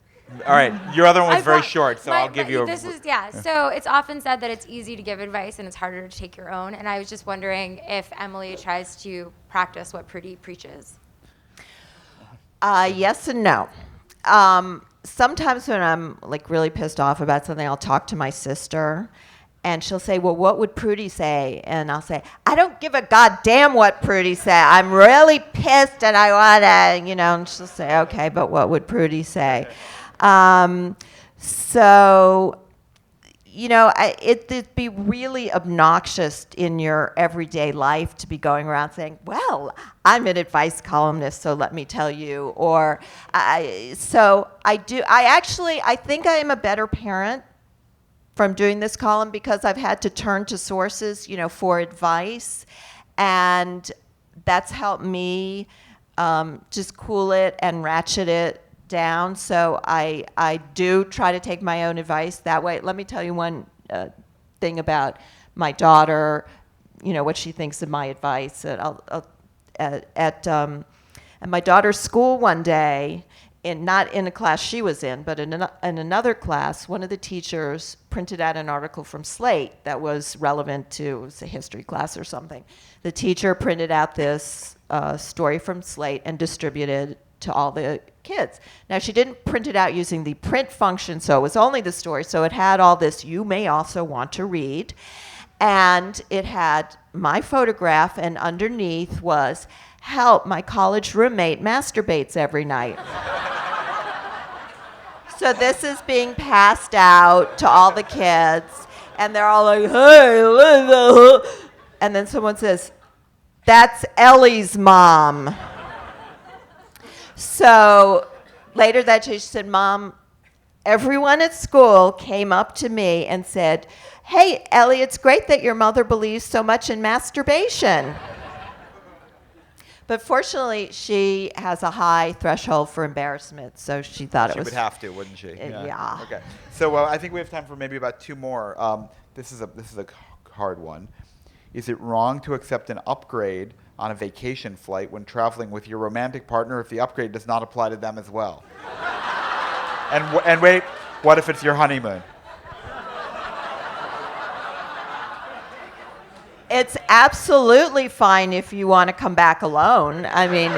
Speaker 2: All right, your other one was
Speaker 6: I
Speaker 2: very
Speaker 6: want-
Speaker 2: short, so I'll give you a...
Speaker 6: This is, yeah, so it's often said that it's easy to give advice and it's harder to take your own. And I was just wondering if Emily tries to practice what Prudy preaches.
Speaker 3: Yes and no. Sometimes when I'm like really pissed off about something, I'll talk to my sister, and she'll say, "Well, what would Prudy say?" And I'll say, "I don't give a goddamn what Prudy say. I'm really pissed, and I wanna, you know." And she'll say, "Okay, but what would Prudy say?" So, you know, it'd be really obnoxious in your everyday life to be going around saying, "Well, I'm an advice columnist, so let me tell you." Or, I think I am a better parent from doing this column because I've had to turn to sources, you know, for advice, and that's helped me just cool it and ratchet it down. So I do try to take my own advice that way. Let me tell you one thing about my daughter, you know, what she thinks of my advice. At my daughter's school one day, not in a class she was in, but in another class, one of the teachers printed out an article from Slate that was relevant to, it was a history class or something. The teacher printed out this story from Slate and distributed to all the kids. Now, she didn't print it out using the print function, so it was only the story. So it had all this, "You may also want to read." And it had my photograph, and underneath was, "Help, my college roommate masturbates every night." So this is being passed out to all the kids, and they're all like, "Hey," and then someone says, "That's Ellie's mom." So later that day, she said, "Mom, everyone at school came up to me and said, 'Hey, Ellie, it's great that your mother believes so much in masturbation.'" But fortunately, she has a high threshold for embarrassment, so she thought it was...
Speaker 2: She would have to, wouldn't she?
Speaker 3: Yeah.
Speaker 2: Okay. So I think we have time for maybe about two more. This is a hard one. Is it wrong to accept an upgrade on a vacation flight when traveling with your romantic partner if the upgrade does not apply to them as well? And wait, what if it's your honeymoon?
Speaker 3: It's absolutely fine if you want to come back alone. I mean,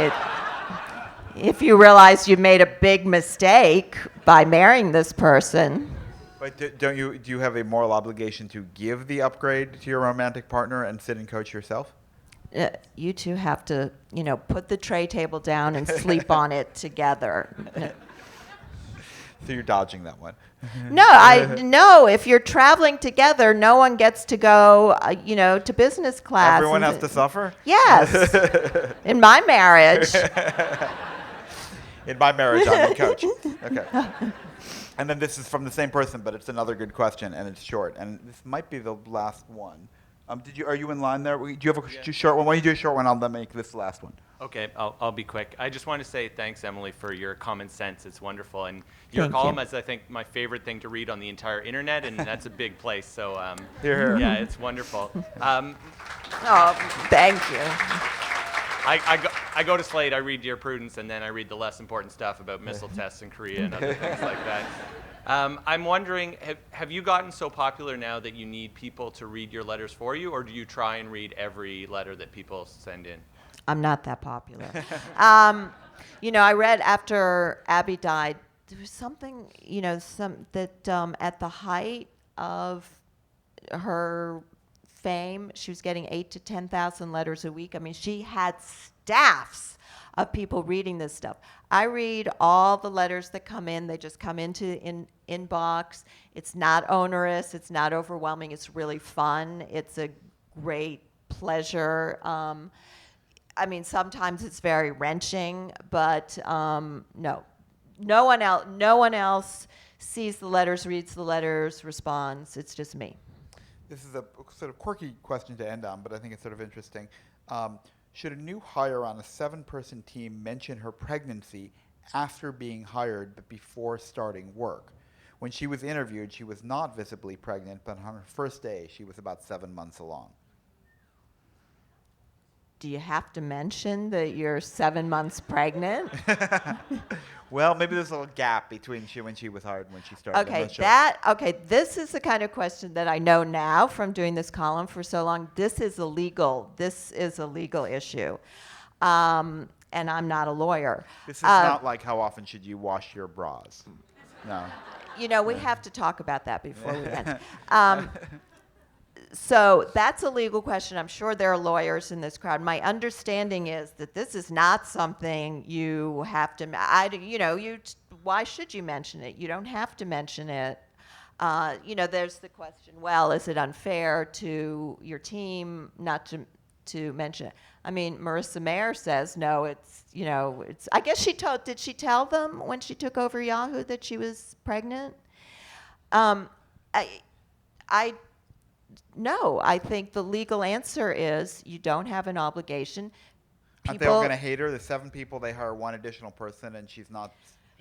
Speaker 3: if you realize you made a big mistake by marrying this person.
Speaker 2: But do you have a moral obligation to give the upgrade to your romantic partner and sit and coach yourself?
Speaker 3: You two have to, you know, put the tray table down and sleep on it together.
Speaker 2: So you're dodging that one.
Speaker 3: No, if you're traveling together, no one gets to go, you know, to business class.
Speaker 2: Everyone has to suffer?
Speaker 3: Yes. In my marriage.
Speaker 2: In my marriage, I'm the coach. Okay. And then this is from the same person, but it's another good question, and it's short. And this might be the last one. Are you in line there? Do you have a short one? Why don't you do a short one? I'll then make this the last one.
Speaker 7: Okay, I'll be quick. I just want to say thanks, Emily, for your common sense. It's wonderful. And your
Speaker 3: Thank
Speaker 7: column
Speaker 3: you.
Speaker 7: is, I think, my favorite thing to read on the entire internet, and that's a big place. So,
Speaker 2: Here.
Speaker 7: yeah, it's wonderful.
Speaker 3: Oh, thank you.
Speaker 7: I go to Slate, I read Dear Prudence, and then I read the less important stuff about missile tests in Korea and other things like that. I'm wondering, have you gotten so popular now that you need people to read your letters for you, or do you try and read every letter that people send in?
Speaker 3: I'm not that popular. You know, I read after Abby died, there was something, you know, at the height of her fame, she was getting 8,000 to 10,000 letters a week. I mean, she had staffs of people reading this stuff. I read all the letters that come in. They just come into inbox. It's not onerous. It's not overwhelming. It's really fun. It's a great pleasure. I mean, sometimes it's very wrenching, but no. No one else sees the letters, reads the letters, responds. It's just me.
Speaker 2: This is a sort of quirky question to end on, but I think it's sort of interesting. Should a new hire on a 7-person team mention her pregnancy after being hired but before starting work? When she was interviewed, she was not visibly pregnant, but on her first day, she was about 7 months along.
Speaker 3: do you have to mention that you're 7 months pregnant?
Speaker 2: Well, maybe there's a little gap between when she was hired and when she started. I'm
Speaker 3: Okay,
Speaker 2: not sure.
Speaker 3: this is the kind of question that I know now from doing this column for so long. This is a legal issue. And I'm not a lawyer.
Speaker 2: This is not like how often should you wash your bras. No.
Speaker 3: We have to talk about that before we end. So that's a legal question. I'm sure there are lawyers in this crowd. My understanding is that this is not something you have to. Why should you mention it? You don't have to mention it. There's the question. Well, is it unfair to your team not to mention it? I mean, Marissa Mayer says no. It's. I guess did she tell them when she took over Yahoo that she was pregnant? No, I think the legal answer is you don't have an obligation.
Speaker 2: Aren't they all going to hate her? The 7 people, they hire one additional person, and she's not.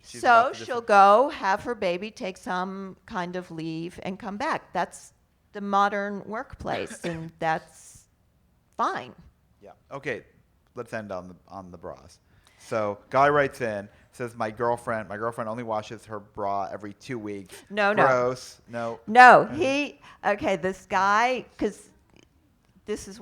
Speaker 3: So she'll go have her baby, take some kind of leave, and come back. That's the modern workplace, and that's fine.
Speaker 2: Yeah. Okay. Let's end on the bras. So guy writes in, says my girlfriend only washes her bra every 2 weeks.
Speaker 3: No.
Speaker 2: Gross. No.
Speaker 3: This guy, because this is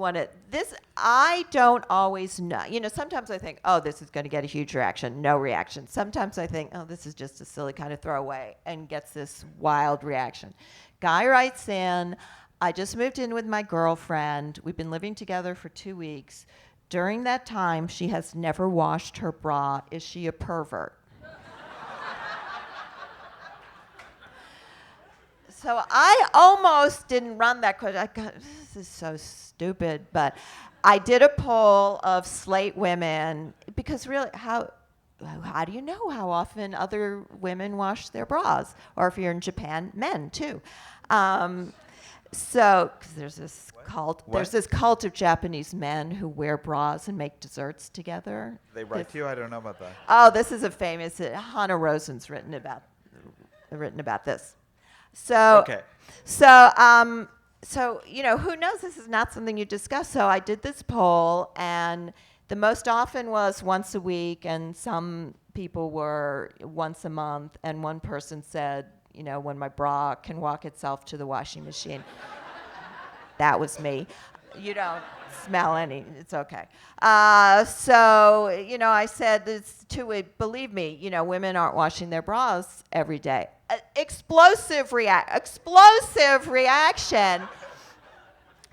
Speaker 3: I don't always know. Sometimes I think, oh, this is going to get a huge reaction. No reaction. Sometimes I think, oh, this is just a silly kind of throwaway, and gets this wild reaction. Guy writes in, I just moved in with my girlfriend. We've been living together for 2 weeks. During that time, she has never washed her bra. Is she a pervert? So I almost didn't run that question. This is so stupid. But I did a poll of Slate women because really, how do you know how often other women wash their bras? Or if you're in Japan, men too. So, because there's this cult of Japanese men who wear bras and make desserts together.
Speaker 2: They write to you? I don't know about that.
Speaker 3: Oh, this is a famous. Hannah Rosen's written about this. So,
Speaker 2: okay.
Speaker 3: So, who knows? This is not something you discuss. So I did this poll, and the most often was once a week, and some people were once a month, and one person said, when my bra can walk itself to the washing machine. That was me. You don't smell any. It's okay. I said, believe me, women aren't washing their bras every day. Explosive reaction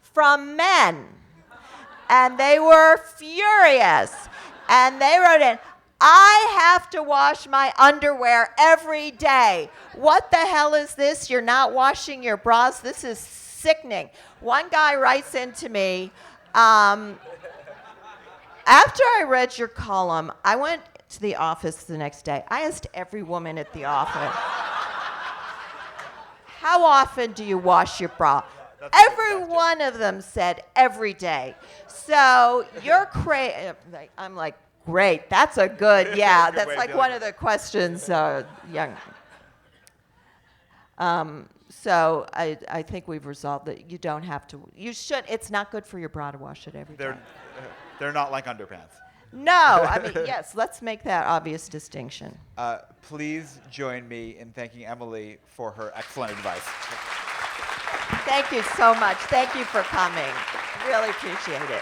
Speaker 3: from men. And they were furious. And they wrote in, I have to wash my underwear every day. What the hell is this? You're not washing your bras? This is sickening. One guy writes into me, after I read your column, I went to the office the next day. I asked every woman at the office, how often do you wash your bra? Every one of them said every day. So you're crazy. I'm like, great, that's a good, yeah, that's like one of the questions, young. So I think we've resolved that you don't have to, you should, it's not good for your bra to wash it every day.
Speaker 2: They're not like underpants.
Speaker 3: No, I mean, yes, let's make that obvious distinction.
Speaker 2: Please join me in thanking Emily for her excellent advice.
Speaker 3: Thank you so much. Thank you for coming. Really appreciate it.